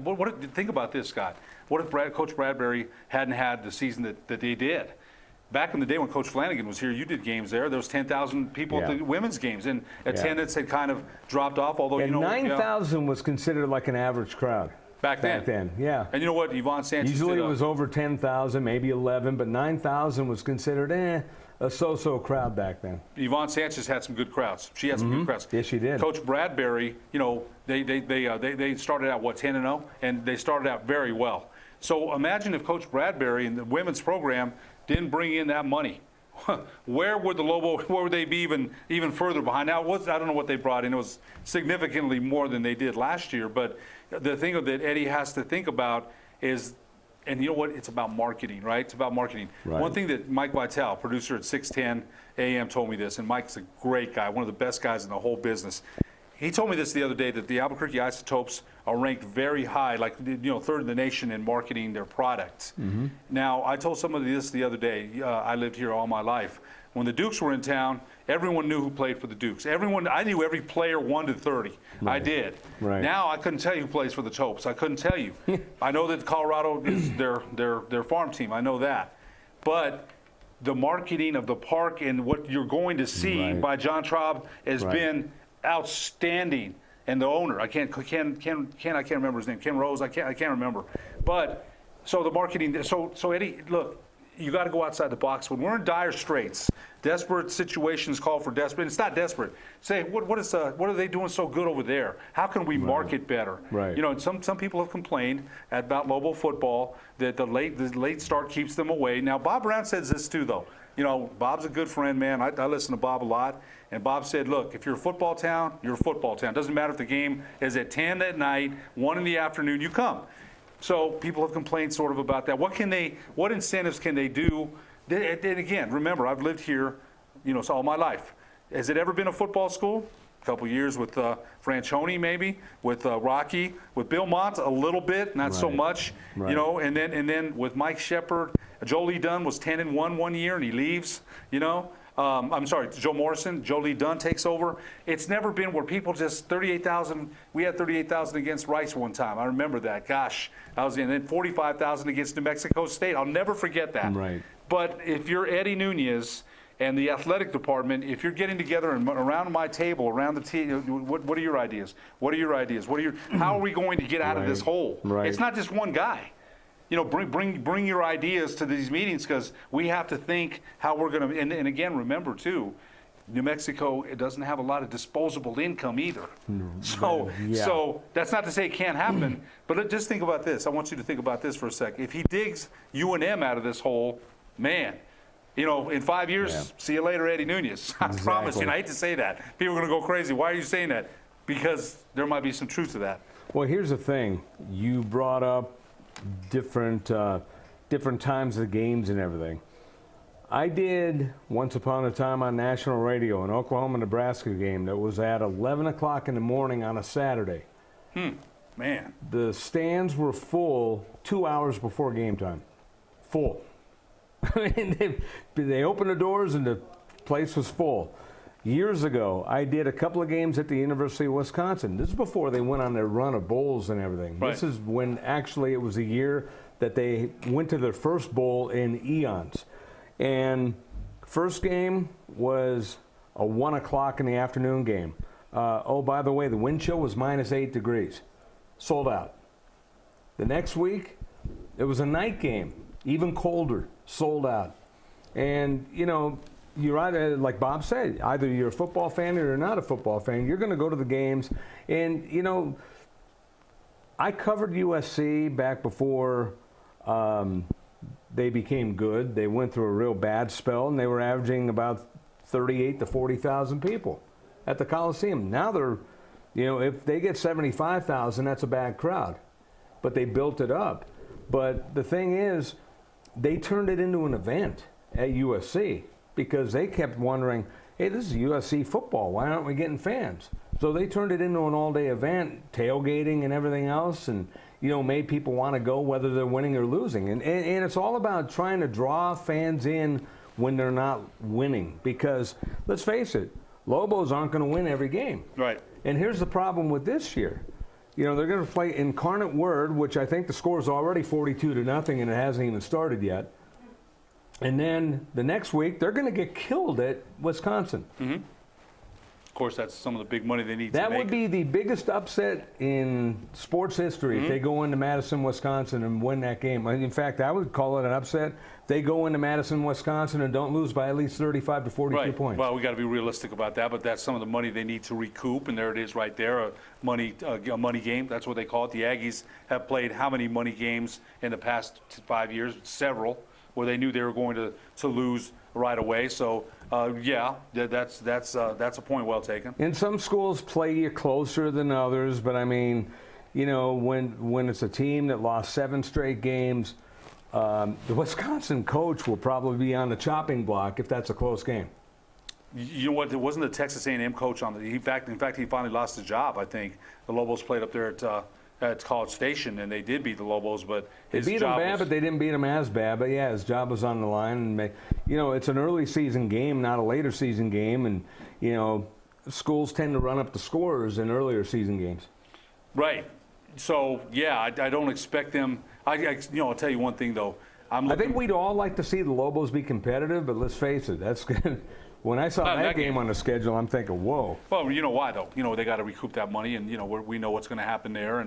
Think about this, Scott. What if Coach Bradbury hadn't had the season that they did? Back in the day when Coach Flanagan was here, you did games there. There was 10,000 people at the women's games, and attendance had kind of dropped off. Although 9,000 was considered like an average crowd. Back then, yeah. And you know what, Yvonne Sanchez usually it was over 10,000, maybe 11, but 9,000 was considered a so-so crowd back then. Yvonne Sanchez had some good crowds. She had some good crowds. Yes, she did. Coach Bradbury, they started out 10-0, and they started out very well. So imagine if Coach Bradbury and the women's program didn't bring in that money. Where would the Lobo? Where would they be even further behind? Now, I don't know what they brought in. It was significantly more than they did last year. But the thing that Eddie has to think about is, and you know what? It's about marketing, right? It's about marketing. Right. One thing that Mike Vitale, producer at 610 AM, told me this, and Mike's a great guy, one of the best guys in the whole business. He told me this the other day, that the Albuquerque Isotopes are ranked very high, like third in the nation in marketing their products. Now, I told somebody this the other day. I lived here all my life. When the Dukes were in town, everyone knew who played for the Dukes. I knew every player 1 to 30. Right. I did. Right. Now I couldn't tell you who plays for the Topes. I couldn't tell you. I know that Colorado is their farm team. I know that, but the marketing of the park and what you're going to see by John Traub has been outstanding. And the owner, I can't remember his name, Ken Rose, I can't remember. But so the marketing, so Eddie, look, you got to go outside the box. When we're in dire straits, desperate situations call for desperate. It's not desperate. Say, what are they doing so good over there? How can we market better? Right. And some people have complained about Lobo football that the late start keeps them away. Now Bob Brown says this too, though. Bob's a good friend, man. I listen to Bob a lot. And Bob said, look, if you're a football town, you're a football town. Doesn't matter if the game is at 10 at night, 1 in the afternoon, you come. So people have complained sort of about that. What incentives can they do? And again, remember, I've lived here, all my life. Has it ever been a football school? A couple years with Franchione, maybe, with Rocky, with Bill Mott, a little bit, not so much, and then with Mike Shepard, Joe Lee Dunn was 10-1 one year, and he leaves, I'm sorry, Joe Morrison, Joe Lee Dunn takes over. It's never been where people just 38,000. We had 38,000 against Rice one time. I remember that. Gosh, and then 45,000 against New Mexico State. I'll never forget that. Right. But if you're Eddie Nunez and the athletic department, if you're getting together and around my table, around the team, what are your ideas? What are your ideas? How are we going to get out of this hole? Right. It's not just one guy. Bring your ideas to these meetings, because we have to think how we're going to. And again, remember too, New Mexico, it doesn't have a lot of disposable income either. So that's not to say it can't happen, but just think about this. I want you to think about this for a sec. If he digs UNM out of this hole, man, in 5 years, see you later, Eddie Nunez. I promise you. And I hate to say that. People are going to go crazy. Why are you saying that? Because there might be some truth to that. Well, here's the thing. You brought up different times of the games and everything. I did once upon a time on national radio an Oklahoma-Nebraska game that was at 11 o'clock in the morning on a Saturday. Man. The stands were full 2 hours before game time. Full. I mean, they opened the doors and the place was full. Years ago, I did a couple of games at the University of Wisconsin. This is before they went on their run of bowls and everything. Right. This is when actually it was a year that they went to their first bowl in eons. And first game was a 1 o'clock in the afternoon game. Oh, by the way, the wind chill was -8 degrees. Sold out. The next week, it was a night game, even colder, sold out. And, you know, you're either, like Bob said, either you're a football fan or you're not a football fan. You're going to go to the games. And, you know, I covered USC back before they became good. They went through a real bad spell, and they were averaging about 38 to 40,000 people at the Coliseum. Now they're, you know, if they get 75,000, that's a bad crowd. But they built it up. But the thing is, they turned it into an event at USC because they kept wondering, hey, this is USC football. Why aren't we getting fans? So they turned it into an all-day event, tailgating and everything else, and, you know, made people want to go whether they're winning or losing. And it's all about trying to draw fans in when they're not winning. Because, let's face it, Lobos aren't going to win every game. Right. And here's the problem with this year. You know, they're going to play Incarnate Word, which I think the score is already 42-0, and it hasn't even started yet. And then the next week, they're going to get killed at Wisconsin. Mm-hmm. Of course, that's some of the big money they need to That make. would be the biggest upset in sports history if they go into Madison, Wisconsin and win that game. In fact, I would call it an upset. They go into Madison, Wisconsin and don't lose by at least 35 to 42 points. Well, we got to be realistic about that, but that's some of the money they need to recoup, and there it is right there, a money game. That's what they call it. The Aggies have played how many money games in the past 5 years? Several, where they knew they were going to lose right away. So, yeah, that's a point well taken. And some schools play you closer than others, but I mean, you know, when it's a team that lost 7 straight games, the Wisconsin coach will probably be on the chopping block if that's a close game. You know what? There wasn't a Texas A&M coach on the. In fact, he finally lost his job. I think the Lobos played up there at College Station, and they did beat the Lobos, but his they beat job him bad, but they didn't beat him as bad. But yeah, his job was on the line, and you know, it's an early season game, not a later season game, and you know, schools tend to run up the scores in earlier season games. Right. So yeah, I don't expect them. I'll tell you one thing though. I think we'd all like to see the Lobos be competitive, but let's face it, that's good. When I saw that game on the schedule, I'm thinking, whoa. Well, you know why though? You know they got to recoup that money, and you know we know what's going to happen there.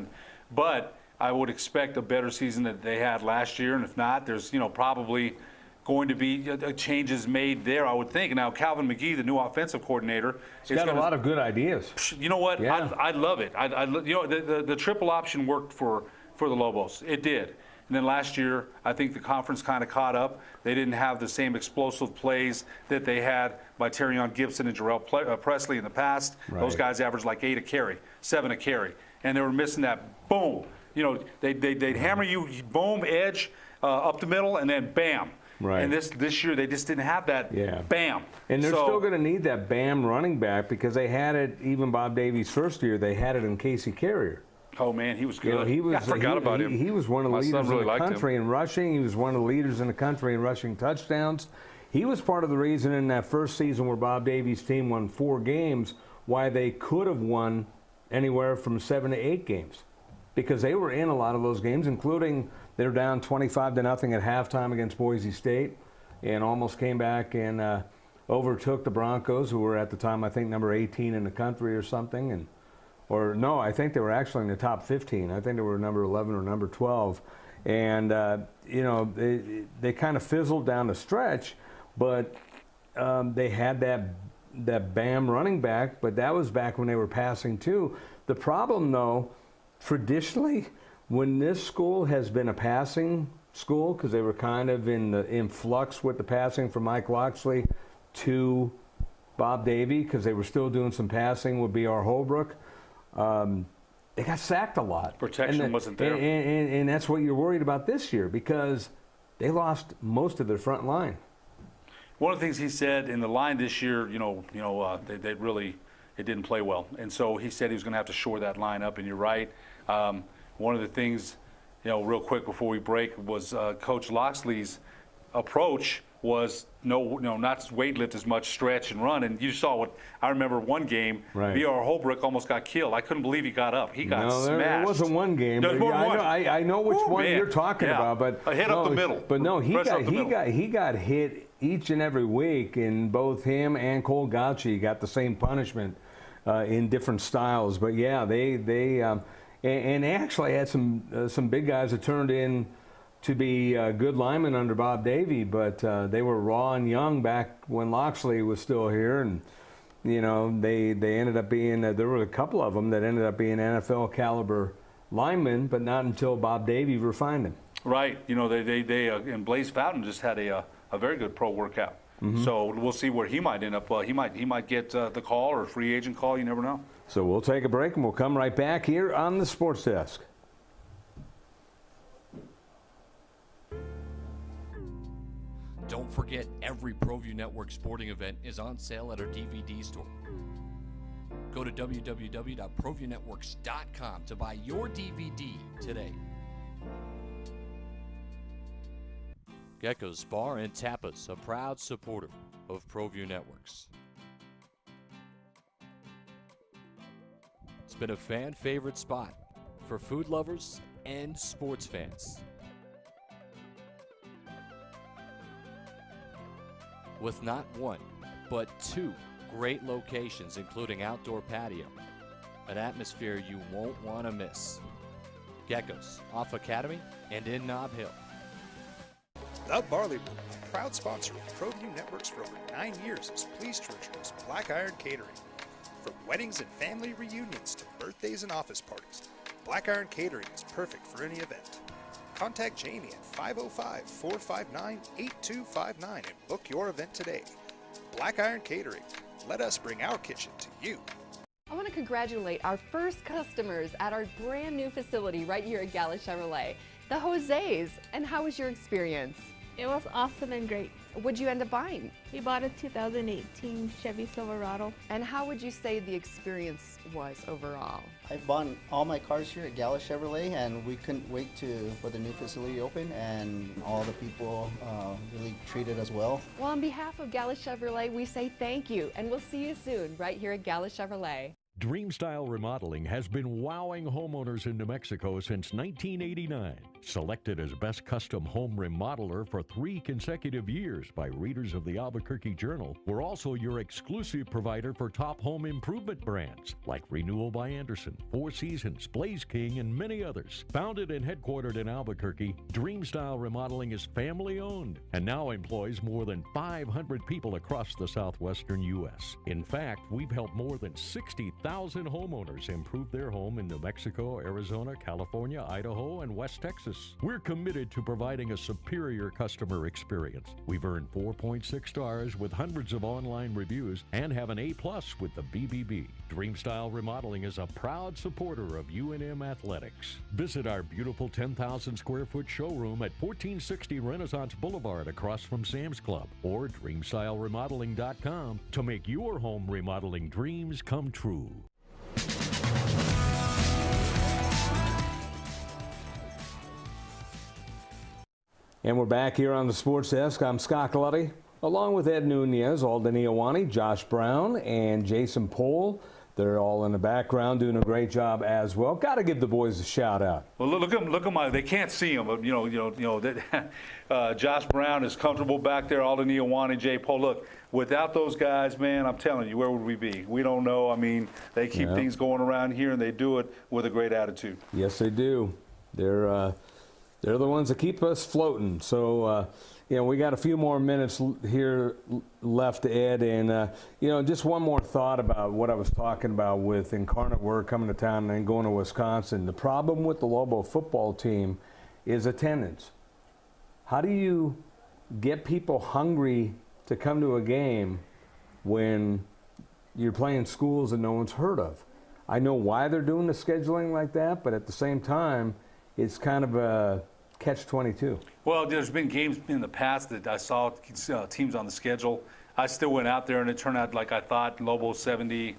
But I would expect a better season that they had last year, and if not, there's probably going to be changes made there, I would think. Now, Calvin McGee, the new offensive coordinator, he's got a lot of good ideas. You know what? Yeah. I love it. The triple option worked for the Lobos. It did. And then last year, I think the conference kind of caught up. They didn't have the same explosive plays that they had by Terrion Gibson and Jarrell Presley in the past. Right. Those guys averaged like 8 a carry, 7 a carry. And they were missing that boom. You know, they'd hammer you, boom, edge, up the middle, and then bam. Right. And this year, they just didn't have that bam. And they're still going to need that bam running back because they had it, even Bob Davies' first year, they had it in Casey Carrier. Oh, man, he was good. You know, I forgot about him. He was one of the leaders in the country in rushing. He was one of the leaders in the country in rushing touchdowns. He was part of the reason in that first season where Bob Davies' team won 4 games why they could have won anywhere from 7 to 8 games because they were in a lot of those games, including they were down 25-0 at halftime against Boise State and almost came back and overtook the Broncos, who were at the time, I think, number 18 in the country or something. Or no, I think they were actually in the top 15. I think they were number 11 or number 12. And, you know, they kind of fizzled down the stretch, but they had that bam running back, but that was back when they were passing too. The problem, though, traditionally, when this school has been a passing school, because they were kind of in flux with the passing from Mike Loxley to Bob Davie, because they were still doing some passing with B.R. Holbrook, they got sacked a lot. Protection wasn't there. And that's what you're worried about this year because they lost most of their front line. One of the things he said in the line this year, they really it didn't play well, and so he said he was going to have to shore that line up. And you're right. One of the things, real quick before we break, was Coach Loxley's approach was not weightlift as much, stretch and run. And you saw what I remember one game, right. B.R. Holbrook almost got killed. I couldn't believe he got up. He got smashed. There wasn't one game. There's But more than one. I know which one you're talking about, but a hit up the middle. But no, he got hit each and every week, and both him and Cole Gauchi got the same punishment in different styles. But yeah, they actually had some big guys that turned in to be good linemen under Bob Davie, but they were raw and young back when Loxley was still here, and they ended up being there were a couple of them that ended up being NFL caliber linemen, but not until Bob Davie refined them. Right, they and Blaze Fountain just had a very good pro workout. Mm-hmm. So we'll see where he might end up. He might get the call or a free agent call. You never know. So we'll take a break and we'll come right back here on the Sports Desk. Don't forget, every Proview Network sporting event is on sale at our DVD store. Go to www.proviewNetworks.com to buy your DVD today. Gecko's Bar and Tapas, a proud supporter of Proview Networks. It's been a fan-favorite spot for food lovers and sports fans. With not one, but two great locations, including outdoor patio, an atmosphere you won't want to miss. Gecko's, off Academy and in Nob Hill. The Barley Room, proud sponsor of Proview Networks for over 9 years, is pleased to introduce Black Iron Catering. From weddings and family reunions to birthdays and office parties, Black Iron Catering is perfect for any event. Contact Jamie at 505-459-8259 and book your event today. Black Iron Catering. Let us bring our kitchen to you. I want to congratulate our first customers at our brand new facility right here at Gala Chevrolet, the Jose's. And how was your experience? It was awesome and great. What'd you end up buying? We bought a 2018 Chevy Silverado. And how would you say the experience was overall? I bought all my cars here at Gala Chevrolet, and we couldn't wait for the new facility open, and all the people really treated us well. Well, on behalf of Gala Chevrolet, we say thank you, and we'll see you soon right here at Gala Chevrolet. Dreamstyle Remodeling has been wowing homeowners in New Mexico since 1989. Selected as Best Custom Home Remodeler for 3 consecutive years by readers of the Albuquerque Journal, we're also your exclusive provider for top home improvement brands like Renewal by Anderson, Four Seasons, Blaze King, and many others. Founded and headquartered in Albuquerque, Dreamstyle Remodeling is family-owned and now employs more than 500 people across the southwestern U.S. In fact, we've helped more than 60,000 homeowners improve their home in New Mexico, Arizona, California, Idaho, and West Texas. We're committed to providing a superior customer experience. We've earned 4.6 stars with hundreds of online reviews and have an A+ with the BBB. Dreamstyle Remodeling is a proud supporter of UNM Athletics. Visit our beautiful 10,000 square foot showroom at 1460 Renaissance Boulevard across from Sam's Club, or DreamStyleRemodeling.com to make your home remodeling dreams come true. And we're back here on the Sports Desk. I'm Scott Glutty, along with Ed Nunez, Alden Iowani, Josh Brown, and Jason Pohl. They're all in the background doing a great job as well. Got to give the boys a shout out. Well, look at my. They can't see him, but Josh Brown is comfortable back there. Alden Iowani, Jay Pohl. Look, without those guys, man, I'm telling you, where would we be? We don't know. I mean, they keep things going around here, and they do it with a great attitude. Yes, they do. They're the ones that keep us floating. So, we got a few more minutes here left, Ed, and just one more thought about what I was talking about with Incarnate Word coming to town and then going to Wisconsin. The problem with the Lobo football team is attendance. How do you get people hungry to come to a game when you're playing schools that no one's heard of? I know why they're doing the scheduling like that, but at the same time, it's kind of a catch-22. Well, there's been games in the past that I saw teams on the schedule. I still went out there, and it turned out like I thought. Lobo 70,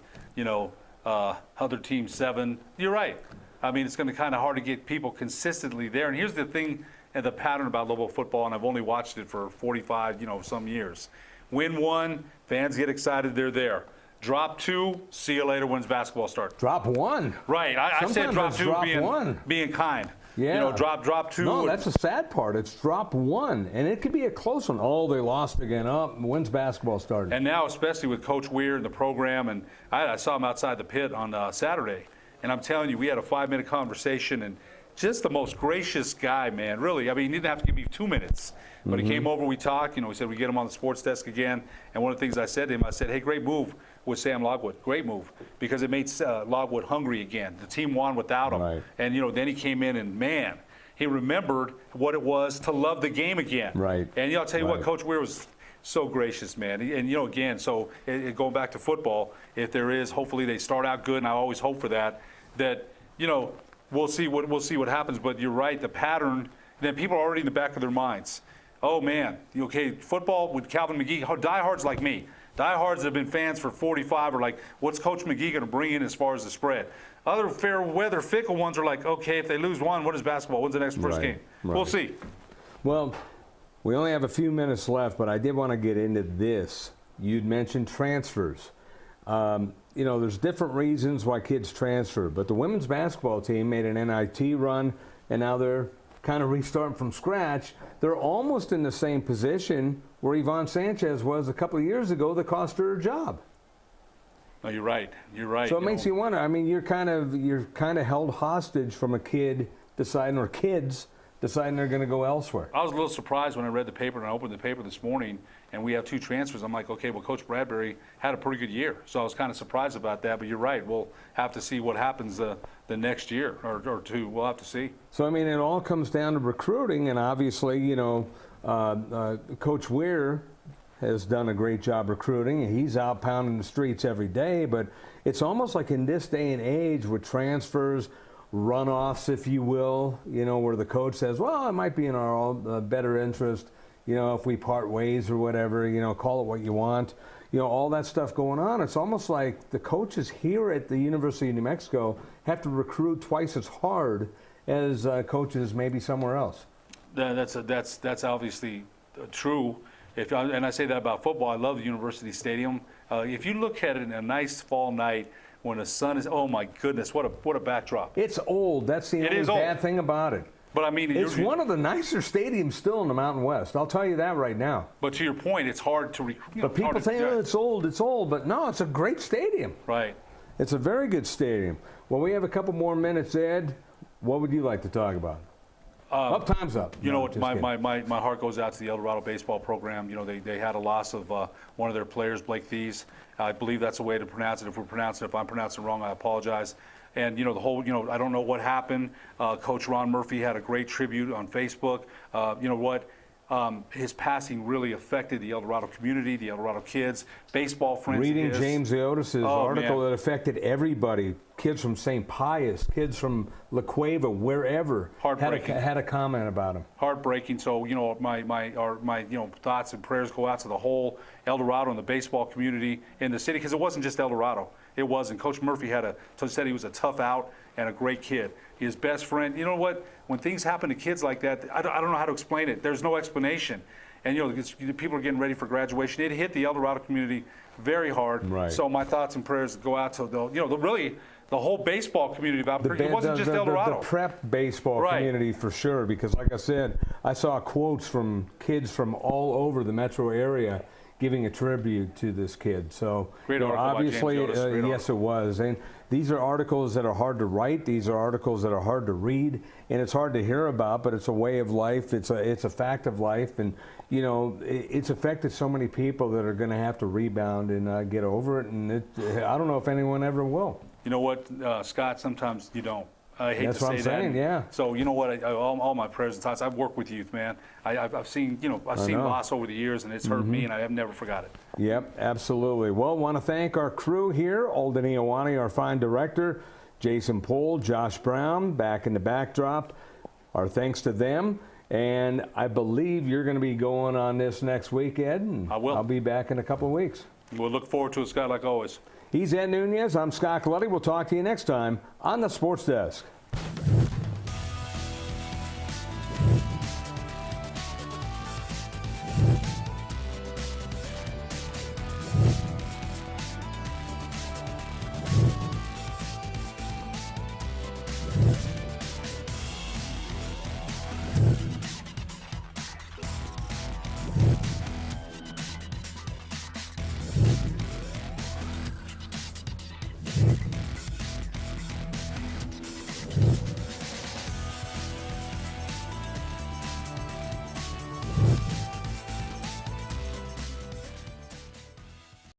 other team 7. You're right. I mean, it's going to be kind of hard to get people consistently there. And here's the thing and the pattern about Lobo football, and I've only watched it for 45, some years. Win 1, fans get excited, they're there. Drop 2, see you later, when's basketball start? Drop 1. Right. I said drop 2 1. being kind. Yeah. Drop 2. No, that's the sad part. It's drop 1, and it could be a close one. Oh, they lost again. Up. When's basketball starting? And now, especially with Coach Weir and the program, and I saw him outside the pit on Saturday, and I'm telling you, we had a 5-minute conversation, and just the most gracious guy, man. Really, I mean, he didn't have to give me 2 minutes, but he came over, we talked. He said we get him on the sports desk again, and one of the things I said to him, I said, hey, great move with Sam Logwood, great move, because it made Logwood hungry again. The team won without him, right. And then he came in and man, he remembered what it was to love the game again. Right. And I'll tell you what, Coach Weir was so gracious, man. And again, so going back to football, if there is, hopefully they start out good, and I always hope for that. We'll see what happens. But you're right, the pattern. Then people are already in the back of their minds. Oh man, okay, football with Calvin McGee, diehards like me. Diehards that have been fans for 45 are like, what's Coach McGee going to bring in as far as the spread? Other fair weather, fickle ones are like, okay, if they lose one, what is basketball? When's the next first game? Right. We'll see. Well, we only have a few minutes left, but I did want to get into this. You'd mentioned transfers. There's different reasons why kids transfer, but the women's basketball team made an NIT run, and now they're kind of restarting from scratch. They're almost in the same position where Yvonne Sanchez was a couple of years ago that cost her job. No, you're right. You're right. So it makes you wonder. I mean, you're kind of held hostage from a kid deciding, or kids deciding they're going to go elsewhere. I was a little surprised when I read the paper, and I opened the paper this morning, and we have 2 transfers. I'm like, okay, well, Coach Bradbury had a pretty good year. So I was kind of surprised about that, but you're right. We'll have to see what happens the next year or 2. We'll have to see. So, I mean, it all comes down to recruiting, and obviously, Coach Weir has done a great job recruiting. He's out pounding the streets every day, but it's almost like in this day and age with transfers, runoffs, if you will, where the coach says, well, it might be in our better interest, if we part ways or whatever, call it what you want, all that stuff going on. It's almost like the coaches here at the University of New Mexico have to recruit twice as hard as coaches maybe somewhere else. That's obviously true. And I say that about football. I love the University Stadium. If you look at it in a nice fall night when the sun is, oh my goodness, what a backdrop. It's old. That's the only bad thing about it. But I mean, it's one of the nicer stadiums still in the Mountain West. I'll tell you that right now. But to your point, it's hard to. But people say it's old. But no, it's a great stadium. Right. It's a very good stadium. Well, we have a couple more minutes, Ed. What would you like to talk about? Time's up. My heart goes out to the El Dorado baseball program. They had a loss of one of their players, Blake Thies. I believe that's the way to pronounce it. If I'm pronouncing it wrong, I apologize. And, the whole, I don't know what happened. Coach Ron Murphy had a great tribute on Facebook. His passing really affected the El Dorado community, the El Dorado kids, baseball friends. Reading James Iotis' article that affected everybody, kids from St. Pius, kids from La Cueva, wherever, had a comment about him. Heartbreaking. So, my thoughts and prayers go out to the whole El Dorado and the baseball community in the city, because it wasn't just El Dorado. It wasn't. Coach Murphy said he was a tough out and a great kid. His best friend. You know what? When things happen to kids like that, I don't know how to explain it. There's no explanation. And people are getting ready for graduation. It hit the El Dorado community very hard. Right. So my thoughts and prayers go out to the whole baseball community of Albuquerque. It wasn't just El Dorado. The prep baseball community for sure, because like I said, I saw quotes from kids from all over the metro area giving a tribute to this kid. So obviously, yes, it was. And these are articles that are hard to write. These are articles that are hard to read, and it's hard to hear about. But it's a way of life. It's a fact of life, and it's affected so many people that are going to have to rebound and get over it. And I don't know if anyone ever will. You know what, Scott? Sometimes you don't. I hate That's to what say I'm that. saying, yeah. So you know what? All my prayers and thoughts. I've worked with youth, man. I've seen loss over the years, and it's hurt me, and I have never forgot it. Yep, absolutely. Well, want to thank our crew here, Alden Iowani, our fine director, Jason Pohl, Josh Brown, back in the backdrop. Our thanks to them. And I believe you're going to be going on this next week, Ed. And I will. I'll be back in a couple of weeks. We'll look forward to it, Scott, like always. He's Ed Nunez. I'm Scott Colletti. We'll talk to you next time on the Sports Desk.